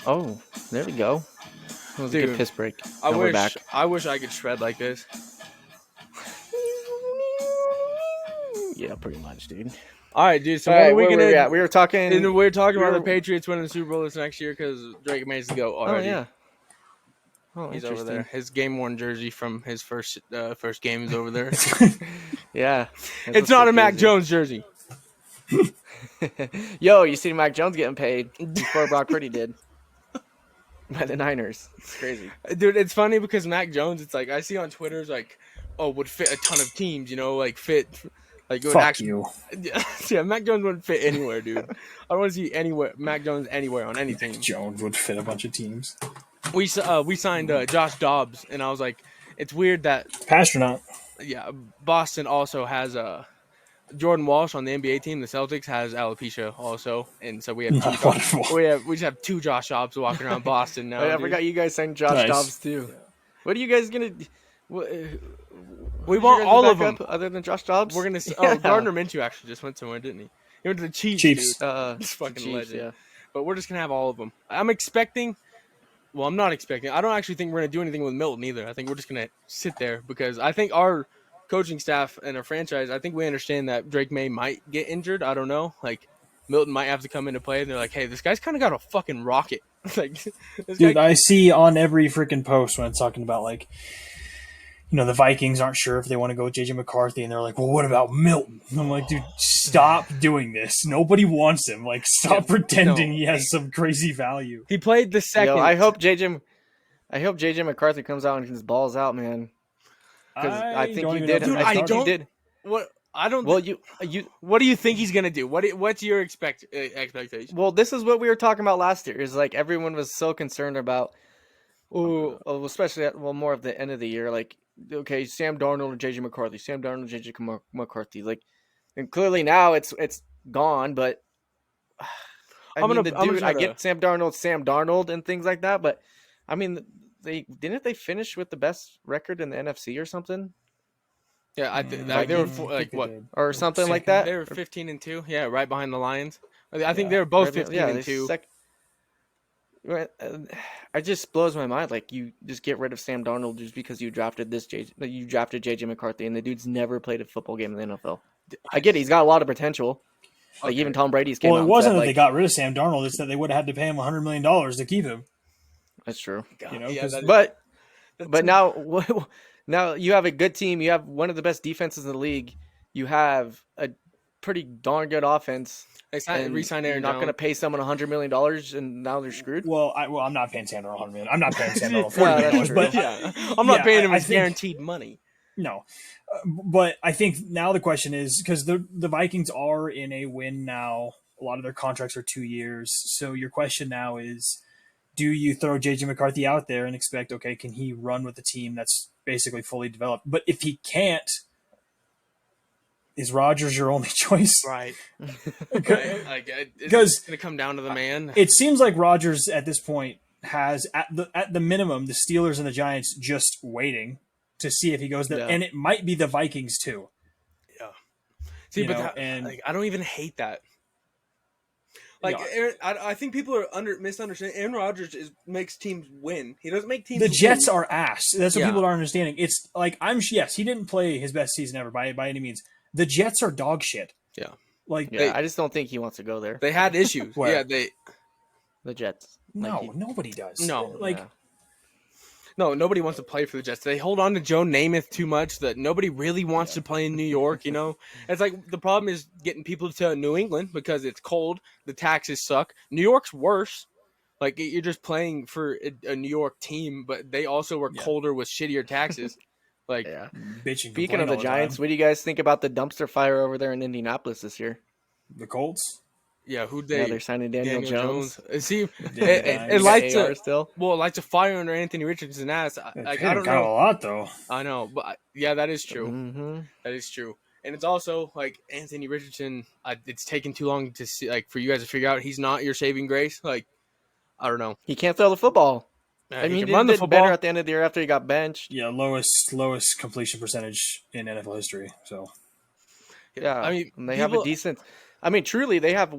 Oh, there we go. It was a good piss break. We're back. I wish I could shred like this. Yeah, pretty much, dude. All right, dude. So what are we gonna? Yeah, we were talking. And we were talking about the Patriots winning the Super Bowl this next year because Drake May's to go already. Oh yeah. Oh, he's over there. His game worn jersey from his first game is over there. Yeah, it's not a Mac Jones jersey. Yo, you see Mac Jones getting paid before Brock Purdy did by the Niners. It's crazy, dude. It's funny because Mac Jones. It's like I see on Twitter, it's like, oh, would fit a ton of teams. You know, like fit Like, it would Fuck actually, you. yeah, Mac Jones wouldn't fit anywhere, dude. I don't want to see Mac Jones anywhere on any team. Jones would fit a bunch of teams. We signed Josh Dobbs, and I was like, it's weird that Pastronaut. Boston also has Jordan Walsh on the NBA team. The Celtics has alopecia also, and so we have two. Wonderful. we just have two Josh Dobbs walking around Boston now. I dude. forgot you guys signed Josh Nice. Dobbs too. What are you guys gonna? We want all of them. other than Josh Dobbs. We're gonna. Oh, Gardner Minshew actually just went somewhere, didn't he? He went to the Chiefs. Chiefs. Dude. He's fucking Chiefs, legend. yeah. But we're just gonna have all of them. I'm expecting. Well, I'm not expecting. I don't actually think we're gonna do anything with Milton either. I think we're just gonna sit there because I think our coaching staff and our franchise. I think we understand that Drake May might get injured. I don't know. Like Milton might have to come into play, and they're like, "Hey, this guy's kind of got a fucking rocket." Like, this Dude, guy, I see on every freaking post when it's talking about, like, the Vikings aren't sure if they want to go with JJ McCarthy, and they're like, well, what about Milton? And I'm like, dude, stop doing this. Nobody wants him. Like, stop pretending he has some crazy value. he played the second. Yo, I hope JJ McCarthy comes out and his balls out, man. Because I think don't he even did. know if Dude, I he's think starting. he did. What I don't. Well, you. What do you think he's gonna do? What's your expectation? Well, this is what we were talking about last year. Is like everyone was so concerned about, especially more of the end of the year. Like, okay, Sam Darnold or JJ McCarthy. Sam Darnold, JJ McCarthy. Like, and clearly now it's gone. But I get Sam Darnold and things like that. But I mean, they finish with the best record in the NFC or something. Yeah, they were like what Or something like that. They were 15-2. Yeah, right behind the Lions. I think they were both 15-2. It just blows my mind. Like, you just get rid of Sam Darnold just because you drafted JJ McCarthy, and the dude's never played a football game in the NFL. I get it; he's got a lot of potential. Like, even Tom Brady's came out. Well, it and wasn't said, that they got rid of Sam Darnold; it's that they would have had to pay him $100 million to keep him. That's true. Yeah, But now you have a good team. You have one of the best defenses in the league. You have a pretty darn good offense. they re-signed Aaron You're not Jones. going to pay someone $100 million, and now they're screwed. Well, I'm not paying Sam Darnold $100 million. I'm not paying Sam Darnold Yeah, $40 that's million. true. But Yeah, I'm not paying him I his think- guaranteed money. No, but I think now the question is because the Vikings are in a win now. A lot of their contracts are 2 years. So your question now is, do you throw JJ McCarthy out there and expect, okay, can he run with a team that's basically fully developed? But if he can't, is Rodgers your only choice? Right. Like, it's Because going to come down to the man. it seems like Rodgers at this point has at the minimum the Steelers and the Giants just waiting to see if he goes there, Yeah. and it might be the Vikings too. See, you but know, and- like, I don't even hate that. Like, Yeah. I think people are misunderstanding. Aaron Rodgers makes teams win. He doesn't make teams The Jets win. are ass. That's what Yeah. people aren't understanding. It's like yes, he didn't play his best season ever by any means. The Jets are dog shit. Yeah. Like Yeah, I just don't think he wants to go there. They had issues. Where? Yeah, The Jets. no, nobody does. No. like Yeah. No, nobody wants to play for the Jets. They hold on to Joe Namath too much that nobody really wants to play in New York, you know? It's like the problem is getting people to New England because it's cold, the taxes suck. New York's worse. Like, you're just playing for a New York team, but they also were colder with shittier taxes. Like, Yeah. bitching. Speaking of the complain all Giants, time. what do you guys think about the dumpster fire over there in Indianapolis this year? The Colts. yeah, who'd Yeah, they? they're signing Daniel Jones. See, Yeah, it he's lights AR a still. well, it lights a fire under Anthony Richardson's ass. Like, I don't got a know. lot though. I know, but yeah, that is true. Mm-hmm. That is true. And it's also like Anthony Richardson. It's taken too long to see, like, for you guys to figure out he's not your saving grace. Like, I don't know. He can't throw the football. Yeah, I mean, he he can run the did football. better at the end of the year after he got benched. Yeah, lowest completion percentage in NFL history. So Yeah, I mean, and they have a people- decent. I mean, truly, they have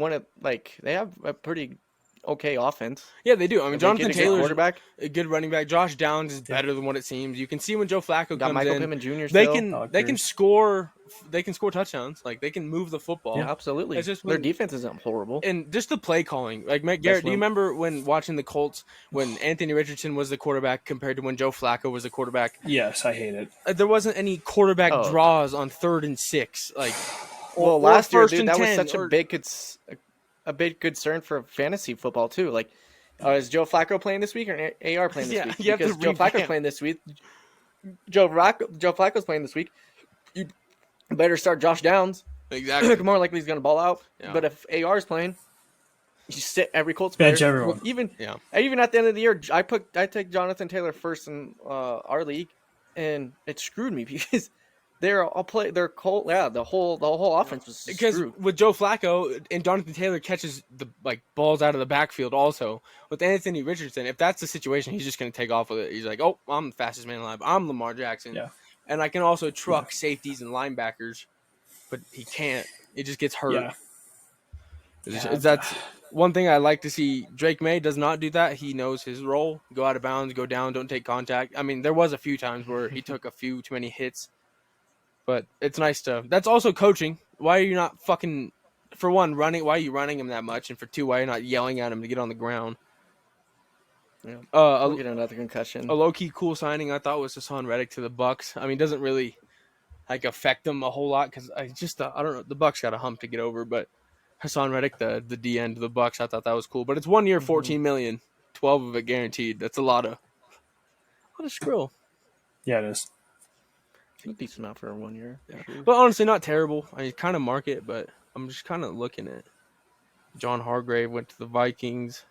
they have a pretty okay offense. Yeah, they do. I mean, If they Jonathan get a good Taylor's quarterback. a good running back. Josh Downs is better than what it seems. You can see when Joe Flacco Got comes Michael in, Pittman Jr. they still. can Doctors. score. They can score touchdowns. Like, they can move the football. Yeah, absolutely. It's just Their when- defense isn't horrible. And just the play calling. Like, Garrett, do you remember when watching the Colts when Anthony Richardson was the quarterback compared to when Joe Flacco was the quarterback? yes, I hate it. There wasn't any quarterback Oh. draws on 3rd and 6. Like, Well, or last year, 1st dude, and that was 10, such or- a big concern for fantasy football too. Like, is Joe Flacco playing this week or AR playing this Yeah, week? you have to Because Joe Flacco's revamp. playing this week. Joe Flacco's playing this week. better start Josh Downs. Exactly. More likely he's going to ball out. Yeah. But if AR is playing, you sit every Colts player. Bench everyone. Even Yeah. even at the end of the year, I take Jonathan Taylor first in our league, and it screwed me because they're Colt. Yeah, the whole offense was Because screwed. with Joe Flacco and Jonathan Taylor catches the balls out of the backfield also. With Anthony Richardson, if that's the situation, he's just going to take off with it. He's like, oh, I'm the fastest man alive. I'm Lamar Jackson. Yeah. And I can also truck safeties and linebackers, but he can't. It just gets hurt. Yeah. That's one thing I like to see. Drake May does not do that. He knows his role. Go out of bounds, go down, don't take contact. I mean, there was a few times where he took a few too many hits. But it's nice to. That's also coaching. Why are you not fucking, for one, running? Why are you running him that much? And for two, why are you not yelling at him to get on the ground? Yeah. A We'll get another concussion. low key cool signing I thought was Hassan Reddick to the Bucks. I mean, doesn't really affect them a whole lot because I don't know, the Bucks got a hump to get over. But Hassan Reddick, the DN to the Bucks, I thought that was cool. But it's 1 year, $14 million, 12 of it guaranteed. That's a lot of skrill. Yeah, it is. Decent amount for 1 year. But honestly, not terrible. I mean, kind of market, but I'm just kind of looking at John Hargrave went to the Vikings.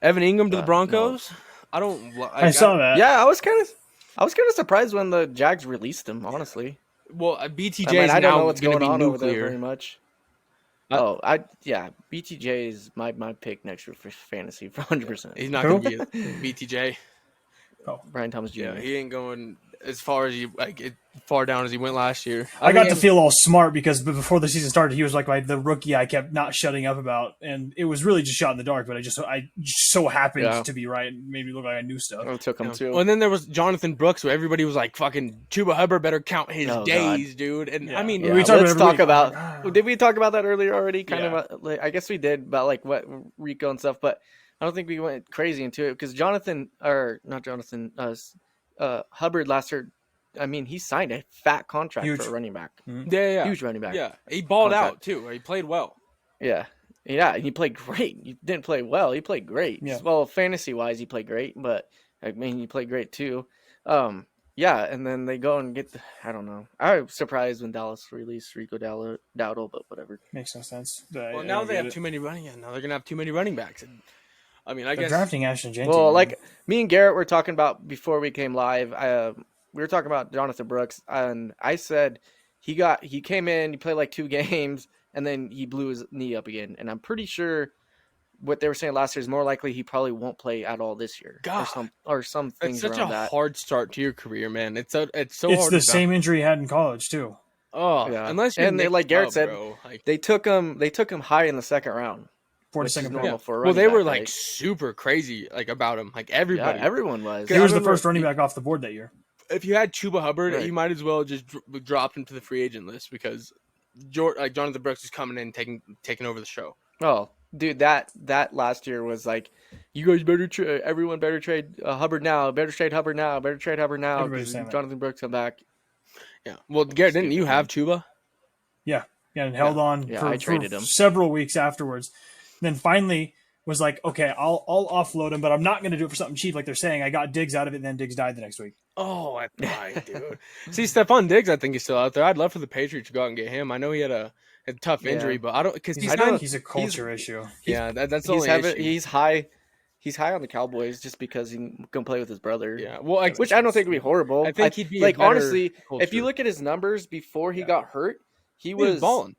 Evan Ingram to the Broncos. No. I saw that. Yeah, I was kind of surprised when the Jags released him. Honestly, Well, BTJ I mean, is I don't now know what's going going to be on over there nuclear. very much. BTJ is my pick next year for fantasy for 100%. He's not going to be a BTJ. Brian Thomas Jr. Yeah, he ain't going as far as far down as he went last year. I got to feel all smart because before the season started, he was like the rookie I kept not shutting up about, and it was really just shot in the dark. But I just so happened to be right and made me look like I knew stuff. It took him too. Well, and then there was Jonathan Brooks, where everybody was like, "Fucking Chuba Hubbard better count his days, God. dude." And Yeah. I mean, Yeah, We talked let's about talk every about. Did we talk about that earlier already? Kind Yeah. of. I guess we did about like what Rico and stuff, but I don't think we went crazy into it because Hubbard last year. I mean, he signed a fat contract Huge. for a running back. yeah, Huge running back. yeah, he balled Contract. out too. He played well. Yeah. And he played great. He didn't play well. He played great. Yeah. Well, fantasy wise, he played great, but I mean, he played great too. Yeah. And then they go and get I don't know. I was surprised when Dallas released Rico Dowdle, but whatever. Makes no sense. Well, now they have too many running. Now they're gonna have too many running backs. I mean, I They're guess drafting Ashton Jenkins. Well, like me and Garrett were talking about before we came live. We were talking about Jonathan Brooks, and I said he came in, he played like 2 games, and then he blew his knee up again. And I'm pretty sure what they were saying last year is more likely he probably won't play at all this year. God. or some things it's such around a that. hard start to your career, man. It's so it's hard. the to same injury he had in college too. Oh, Yeah. unless you And they, like Garrett said, bro. Like, They took him high in the second round. 42nd pick. normal for a well, running they were back, like right? super crazy about him. Like Yeah, everybody. everyone was. He was I the first remember- running back off the board that year. If you had Chuba Hubbard, Right. you might as well just dropped him to the free agent list because Jonathan Brooks is coming in taking over the show. Oh, dude, that last year was like, you guys better everyone better trade Hubbard now, better trade Hubbard now, better trade Hubbard now. Everybody's 'Cause saying that. Jonathan Brooks come back. Yeah. Well, Garrett, didn't you have Chuba? Yeah, and held on Yeah, for, I traded for him. several weeks afterwards. Then finally was like, okay, I'll offload him, but I'm not going to do it for something cheap like they're saying. I got Diggs out of it, and then Diggs died the next week. Oh, I died, dude. See, Stephon Diggs, I think he's still out there. I'd love for the Patriots to go out and get him. I know he had a tough injury, but I don't because He's, he's a culture issue. yeah, that's the only issue. He's high. He's high on the Cowboys just because he can play with his brother. Yeah, well, Which I don't think would be horrible. I think he'd be a like better honestly, if culture. you look at his numbers before he got hurt, he was was balling.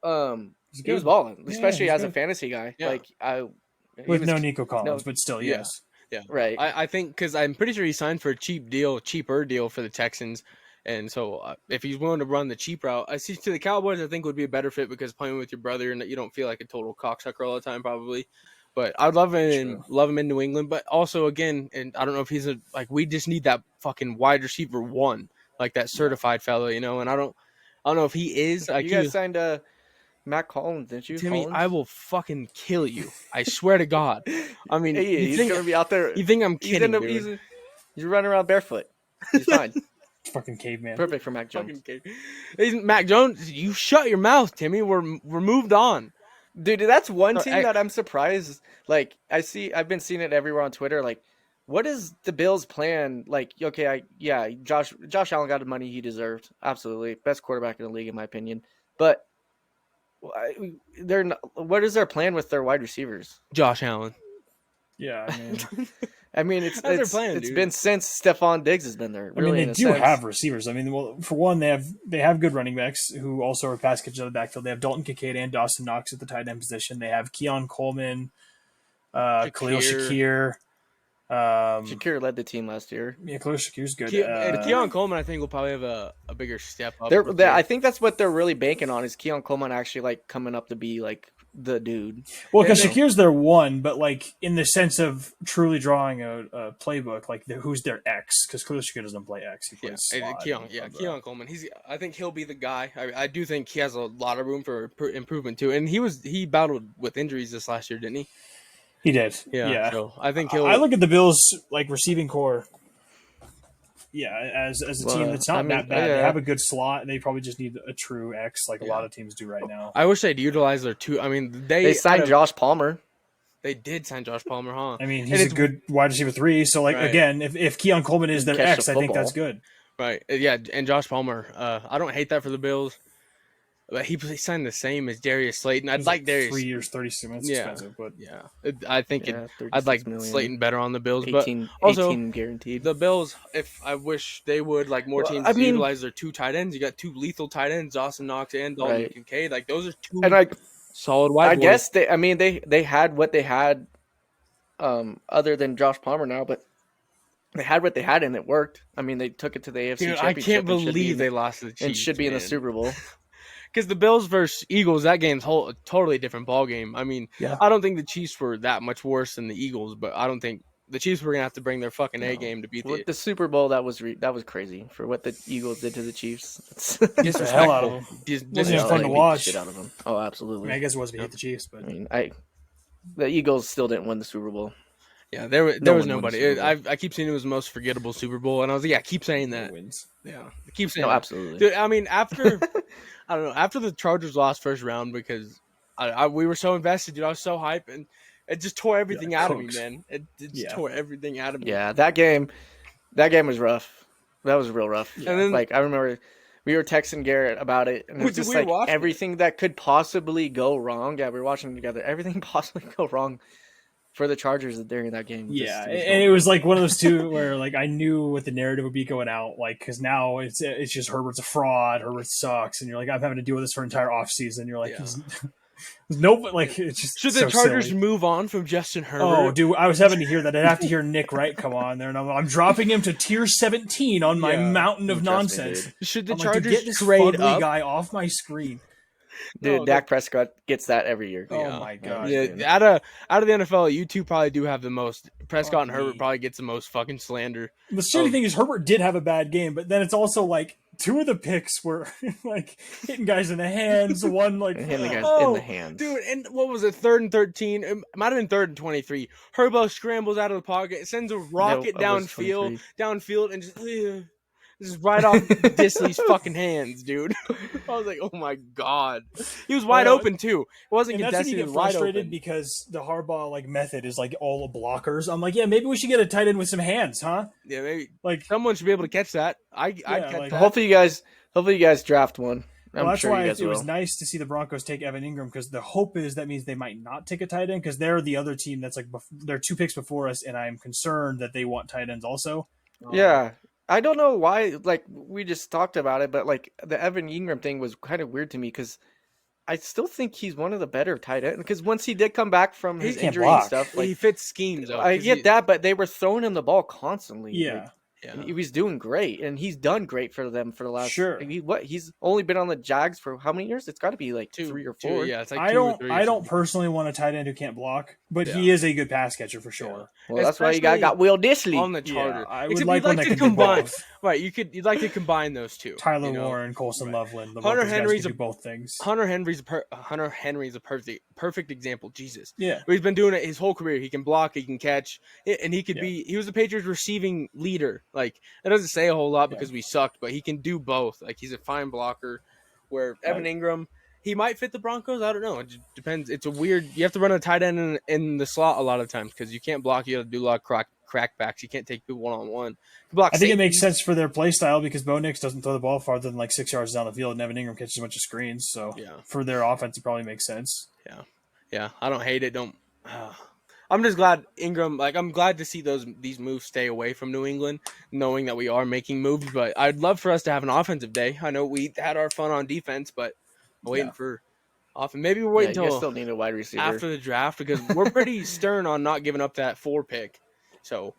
He was balling, Yeah, especially he's as a good. fantasy guy. Yeah. Like he With was- no Nico Collins, no- but still, Yeah. yes. Yeah, right. I think because I'm pretty sure he signed for a cheaper deal for the Texans, and so if he's willing to run the cheap route, I see to the Cowboys, I think would be a better fit because playing with your brother and you don't feel like a total cocksucker all the time, probably. But I'd love him in New England. But also, again, and I don't know if he's we just need that fucking wide receiver one, like that certified fellow, And I don't know if he is. you guys signed Matt Collins, didn't you? Timmy, Collins? I will fucking kill you. I swear to God. I mean, Hey, he's gonna be out there. you think I'm kidding? He's running around barefoot. He's fine. Fucking caveman. Perfect for Mac Jones. Fucking kid. Mac Jones, you shut your mouth, Timmy. We're moved on. Dude, that's one No, team that I'm surprised. Like I've been seeing it everywhere on Twitter. Like what is the Bills' plan? Like, okay, Josh Allen got the money he deserved. Absolutely, best quarterback in the league in my opinion. But what is their plan with their wide receivers? Josh Allen. Yeah, I mean, I mean, it's That's their plan, it's dude. been since Stephon Diggs has been there. I Really, mean, in they a do sense. have receivers. I mean, well, for one, they have good running backs who also are pass catchers out of the backfield. They have Dalton Kincaid and Dawson Knox at the tight end position. They have Keon Coleman, Khalil Shakir. Shakir led the team last year. Yeah, Khalil Shakir's good. Keon Coleman, I think, will probably have a bigger step up. I think that's what they're really banking on is Keon Coleman actually like coming up to be like the dude. Well, because And Shakir's their one, but like in the sense of truly drawing a playbook, like who's their X? Because Khalil Shakir doesn't play X; he plays slot. Keon Coleman. I think he'll be the guy. I do think he has a lot of room for improvement too. And he battled with injuries this last year, didn't he? He did. Yeah. Yeah. So I think he'll. I look at the Bills like receiving core. Yeah, as a team that's not that bad. They have a good slot. They probably just need a true X, like a lot of teams do right now. I wish they'd utilize their two. I mean, They signed Josh Palmer. They did sign Josh Palmer, huh? I mean, he's a good wide receiver 3. So, like, Right. again, if Keon Coleman is their Catch X, the I think football. that's good. Right. Yeah, and Josh Palmer. I don't hate that for the Bills, but he signed the same as Darius Slayton. I'd He's like Darius. 3 years, 36 minutes. Yeah. Expensive, but Yeah, I think Yeah, I'd like 36 million. Slayton better on the Bills, 18, but also 18 guaranteed. the Bills. If I wish they would like more teams I to mean- utilize their two tight ends. You got two lethal tight ends, Dawson Knox and Dalton Right. Kincaid. Like those are two And solid wide. I boys. guess they had what they had, other than Josh Palmer now, but they had what they had and it worked. I mean, they took it to the AFC Dude, I Championship. can't and should be believe in- they lost to the Chiefs and should be in the man. Super Bowl. Because the Bills versus Eagles, that game's a totally different ball game. I mean, Yeah. I don't think the Chiefs were that much worse than the Eagles, but I don't think the Chiefs were gonna have to bring their fucking A game to beat With the the Super Bowl, that was crazy for what the Eagles did to the Chiefs. the hell out of them. Dis- Wasn't even disrespectful. fun to Beat the watch. shit out of them. Oh, I absolutely. mean, I guess it was to hate the Chiefs, but The Eagles still didn't win the Super Bowl. Yeah, there was one won the nobody. Super Bowl. I keep saying it was the most forgettable Super Bowl, and I was like, yeah, keep saying that. wins. Yeah, keep saying No, that. absolutely. Dude, I mean, after I don't know, after the Chargers lost first round because we were so invested, dude. I was so hyped, and it just tore everything out of me, cooked. man. It just Yeah. tore everything out of me. Yeah, that game was rough. That was real rough. And then- like I remember we were texting Garrett about it, and it was We just were like watching it. everything that could possibly go wrong. Yeah, we were watching it together. Everything possibly go wrong for the Chargers during that game. Yeah, Just and it was like one of those two where like I knew what the narrative would be going out, like because now it's just Herbert's a fraud, Herbert sucks, and you're like I'm having to deal with this for an entire offseason. You're like, Yeah. there's no, like it's just Should the so Chargers silly. move on from Justin Herbert? Oh, dude, I was having to hear that. I'd have to hear Nick Wright come on there, and I'm dropping him to tier 17 on my Yeah. mountain of Trust me, nonsense. dude. Should the I'm like, dude, Chargers get this trade fugly up? guy off my screen. Dude, No, Dak Prescott gets that every year. Oh Yeah. my god. Yeah, dude. out of the NFL, you two probably do have the most. Prescott and Fuck Herbert me. probably gets the most fucking slander. The shitty thing is Herbert did have a bad game, but then it's also like two of the picks were like hitting guys in the hands, one like Hitting the guys in Oh, the hands. Dude, and what was it? 3rd and 13. It might have been 3rd and 23. Herbo scrambles out of the pocket, sends a rocket it was downfield, and just right off Disley's fucking hands, dude. I was like, oh my god, he was wide Well, open too. It wasn't and that's when contested. you It get was wide frustrated open. because the Harbaugh like method is like all blockers. I'm like, yeah, maybe we should get a tight end with some hands, huh? Yeah, maybe Like, someone should be able to catch that. I'd catch like- that. Hopefully you guys draft one. I'm well, that's sure why you guys it was will. nice to see the Broncos take Evan Ingram because the hope is that means they might not take a tight end because they're the other team that's like they're 2 picks before us, and I'm concerned that they want tight ends also. Yeah. I don't know why, like, we just talked about it, but, like, the Evan Ingram thing was kind of weird to me because I still think he's one of the better tight ends. Because once he did come back from his can't injury block. and stuff, he like, fits schemes. Though, I 'cause get he- that, but they were throwing him the ball constantly. Yeah. Like, Yeah. and he was doing great, and he's done great for them for the last. Sure. He's only been on the Jags for how many years? It's got to be like 3 or 4. Yeah, it's like I 2 or don't 3 or I don't something. personally want a tight end who can't block, but he is a good pass catcher for sure. Well, that's why you Especially got Will Disley. on the Chargers. I would Except like you'd one like that to can do combine. both. Right, you'd like to combine those two. Tyler you know? Warren, Colson Right. Loveland. Hunter Hunter Henry's Henry's do both things. Hunter Henry's a perfect example. Jesus, Yeah. he's been doing it his whole career. He can block, he can catch, and he could be. He was the Patriots' receiving leader. Like that doesn't say a whole lot because we sucked, but he can do both. Like he's a fine blocker. Where Evan Ingram, he might fit the Broncos. I don't know. It just depends. It's a weird. You have to run a tight end in the slot a lot of times because you can't block. You have to do a lot of crackbacks. You can't take people one-on-one. I think it makes sense for their play style because Bo Nix doesn't throw the ball farther than like 6 yards down the field, and Evan Ingram catches a bunch of screens. So for their offense, it probably makes sense. Yeah. I don't hate it. I'm just glad Ingram. Like, I'm glad to see these moves stay away from New England, knowing that we are making moves. But I'd love for us to have an offensive day. I know we had our fun on defense, but I'm waiting for offense. Maybe we're waiting you until still need a wide receiver after the draft because we're pretty stern on not giving up that 4 pick. So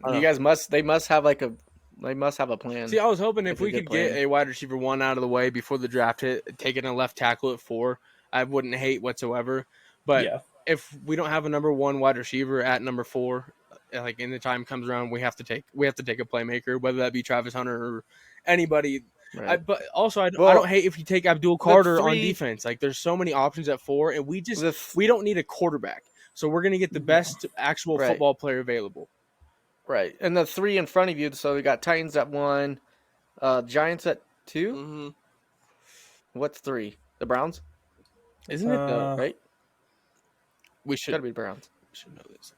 you guys must have a plan. See, I was hoping if we could get a wide receiver 1 out of the way before the draft hit, taking a left tackle at 4, I wouldn't hate whatsoever. But if we don't have a number 1 wide receiver at number 4, like in the time comes around, we have to take a playmaker, whether that be Travis Hunter or anybody. Right. But also, I don't hate if you take Abdul Carter on defense. Like, there's so many options at 4, and we don't need a quarterback. So we're gonna get the best actual football player available. Right, and the 3 in front of you. So we got Titans at 1, Giants at 2. Mm-hmm. What's 3? The Browns, isn't it? Right. We should gotta be Browns. We should know this.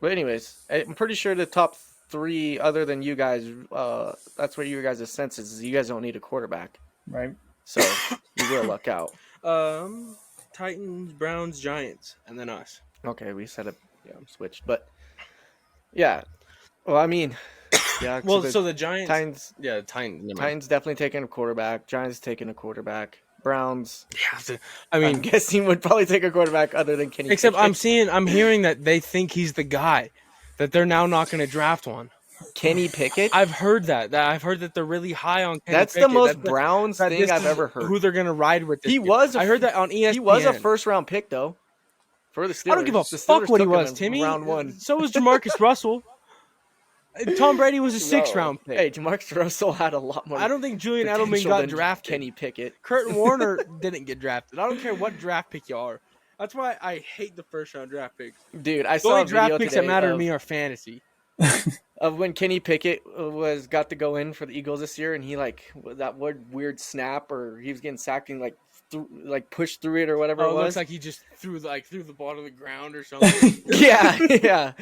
But anyways, I'm pretty sure the top 3, other than you guys, that's where you guys' senses is. You guys don't need a quarterback, right? So you will luck out. Titans, Browns, Giants, and then us. Okay, we set up switched, but well, I mean, well, so the Giants, Titans, Titans definitely taking a quarterback. Giants taking a quarterback. Browns, I'm guessing would probably take a quarterback other than Kenny. Except Pickett. I'm hearing that they think he's the guy, that they're now not going to draft one. Kenny Pickett. I've heard that. I've heard that they're really high on Kenny That's Pickett. The most Browns thing I've ever heard. Who they're going to ride with? He was. I heard that on ESPN. He was a first-round pick though. For the Steelers. I don't give a fuck what he was, Timmy. Round 1. So was Jamarcus Russell. Tom Brady was a 6th-round pick. Hey, Jamarcus Russell had a lot more. I don't think Julian Edelman got drafted. Kenny Pickett. Curtin Warner didn't get drafted. I don't care what draft pick you are. That's why I hate the first-round draft picks. Dude, I the saw only a video draft picks that matter to me are fantasy. Of when Kenny Pickett got to go in for the Eagles this year, and he that weird snap, or he was getting sacked and pushed through it or whatever it was. It looks like he just threw the ball to the ground or something. yeah.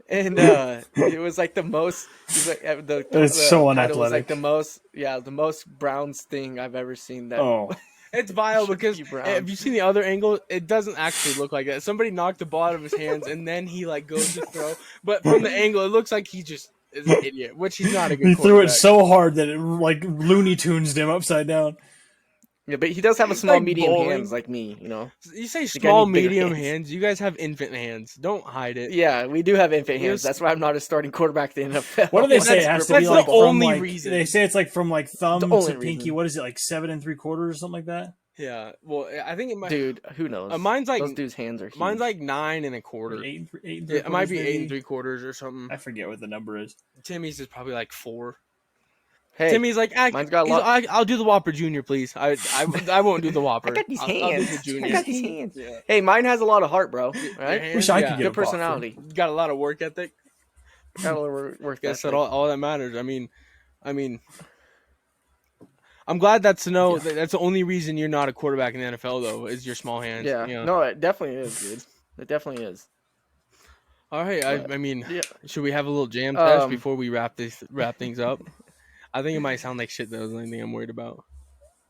And it was like the most. It's so unathletic. Was like the most Browns thing I've ever seen. It's vile because if you see the other angle, it doesn't actually look like that. Somebody knocked the ball out of his hands and then he goes to throw. But from the angle, it looks like he just is an idiot, which he's not a good. He threw it so hard that it Looney Tunes him upside down. Yeah, but he does have a small, medium hands like me, you know. You say small, medium hands. You guys have infant hands. Don't hide it. Yeah, we do have infant hands. That's why I'm not a starting quarterback in the NFL. What do they say? It has to be the only reason. They say it's from thumb to pinky. What is it, 7 3/4 or something like that? Yeah. Well, I think it might. Dude, who knows? Mine's those dudes' hands are huge. Mine's 9 1/4. 8 3/4. It might be 8 3/4 or something. I forget what the number is. Timmy's is probably 4. Hey, Timmy's mine's got a lot. I'll do the Whopper Junior, please. I won't do the Whopper. I got these hands. I'll do the I got these hands. Yeah. Hey, mine has a lot of heart, bro. Right? Wish I could get good personality. Got a lot of work ethic. Got a lot of work Guess ethic. that all that matters. I mean, I'm glad that's the only reason you're not a quarterback in the NFL though is your small hands. Yeah. You know? No, it definitely is, dude. It definitely is. All right. Should we have a little jam test before we wrap things up? I think it might sound like shit. That was the only thing I'm worried about.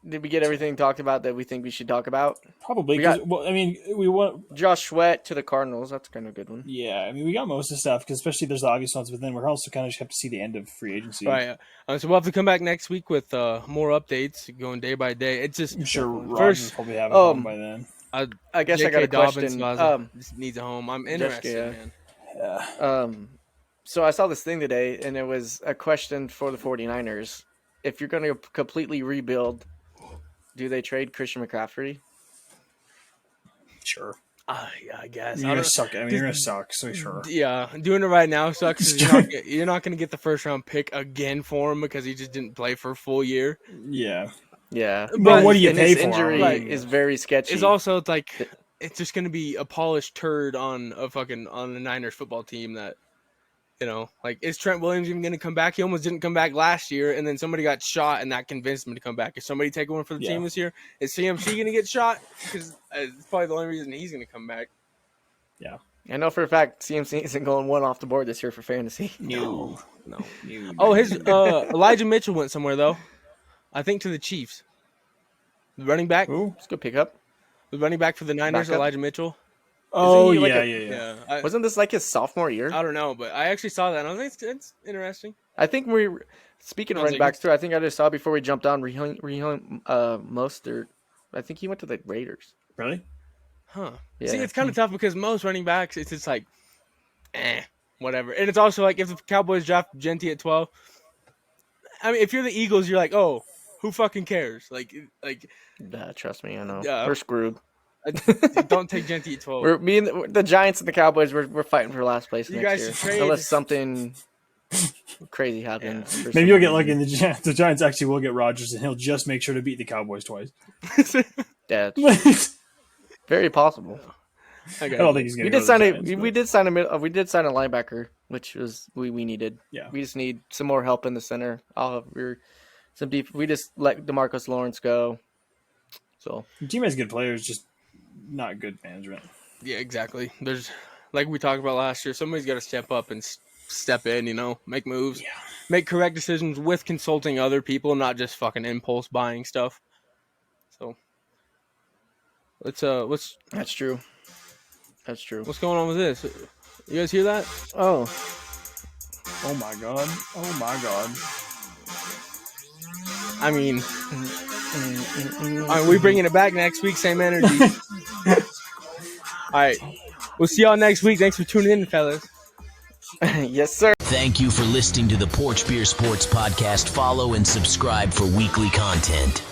Did we get everything talked about that we think we should talk about? Probably. We want Josh Sweat to the Cardinals. That's kind of a good one. Yeah, we got most of the stuff because especially there's the obvious ones, but then we're also kind of just have to see the end of free agency. Right. So we'll have to come back next week with more updates, going day by day. It's just I'm sure Rodgers probably have it home by then. I guess I got a question. Just needs a home. I'm interested, man. Yeah. So I saw this thing today, and it was a question for the 49ers. If you're going to completely rebuild, do they trade Christian McCaffrey? Sure. Yeah, I guess. You're going to suck. You're going to suck, so sure. Yeah, doing it right now sucks. You're not going to get the first-round pick again for him because he just didn't play for a full year. Yeah. Yeah. But what do you pay his for injury him? is very sketchy. It's also it's just going to be a polished turd on the Niners football team that, is Trent Williams even going to come back? He almost didn't come back last year, and then somebody got shot, and that convinced him to come back. Is somebody taking one for the team this year? Is CMC going to get shot? Because it's probably the only reason he's going to come back. Yeah. I know for a fact CMC isn't going one off the board this year for fantasy. No. Oh, his Elijah Mitchell went somewhere though. I think to the Chiefs. The running back. Ooh. It's a good pickup. The running back for the Niners, Backup? Elijah Mitchell. Oh, he like yeah. Wasn't this like his sophomore year? I don't know, but I actually saw that. And I was like, it's interesting. I think speaking of running backs too, I think I just saw before we jumped on Raheem Mostert. I think he went to the Raiders. Really? Huh. Yeah. See, it's kind of tough because most running backs, it's just like, whatever. And it's also like if the Cowboys draft Gentry at 12, I mean, if you're the Eagles, you're like, oh, who fucking cares? Like, Trust me, I know. Yeah. We're screwed. don't take Gentry at 12. Me and the Giants and the Cowboys, we're fighting for last place You next guys year. should trade. Unless something crazy happens. for Maybe some you'll get reason. lucky, and the Giants actually will get Rodgers, and he'll just make sure to beat the Cowboys twice. Yeah, I very possible. Okay. don't think he's going We to did sign we did sign a linebacker, which was we needed. Yeah. We just need some more help in the center. We just let DeMarcus Lawrence go. So The team has good players, just not good management. Yeah, exactly. There's, like we talked about last year, somebody's got to step up and step in, make moves, make correct decisions with consulting other people, not just fucking impulse buying stuff. So let's that's true. That's true. what's going on with this? You guys hear that? Oh, Oh my god! Oh my god! I mean, we bringing it back next week, same energy. All right, we'll see y'all next week. Thanks for tuning in, fellas. yes, sir. Thank you for listening to the Porch Beer Sports Podcast. Follow and subscribe for weekly content.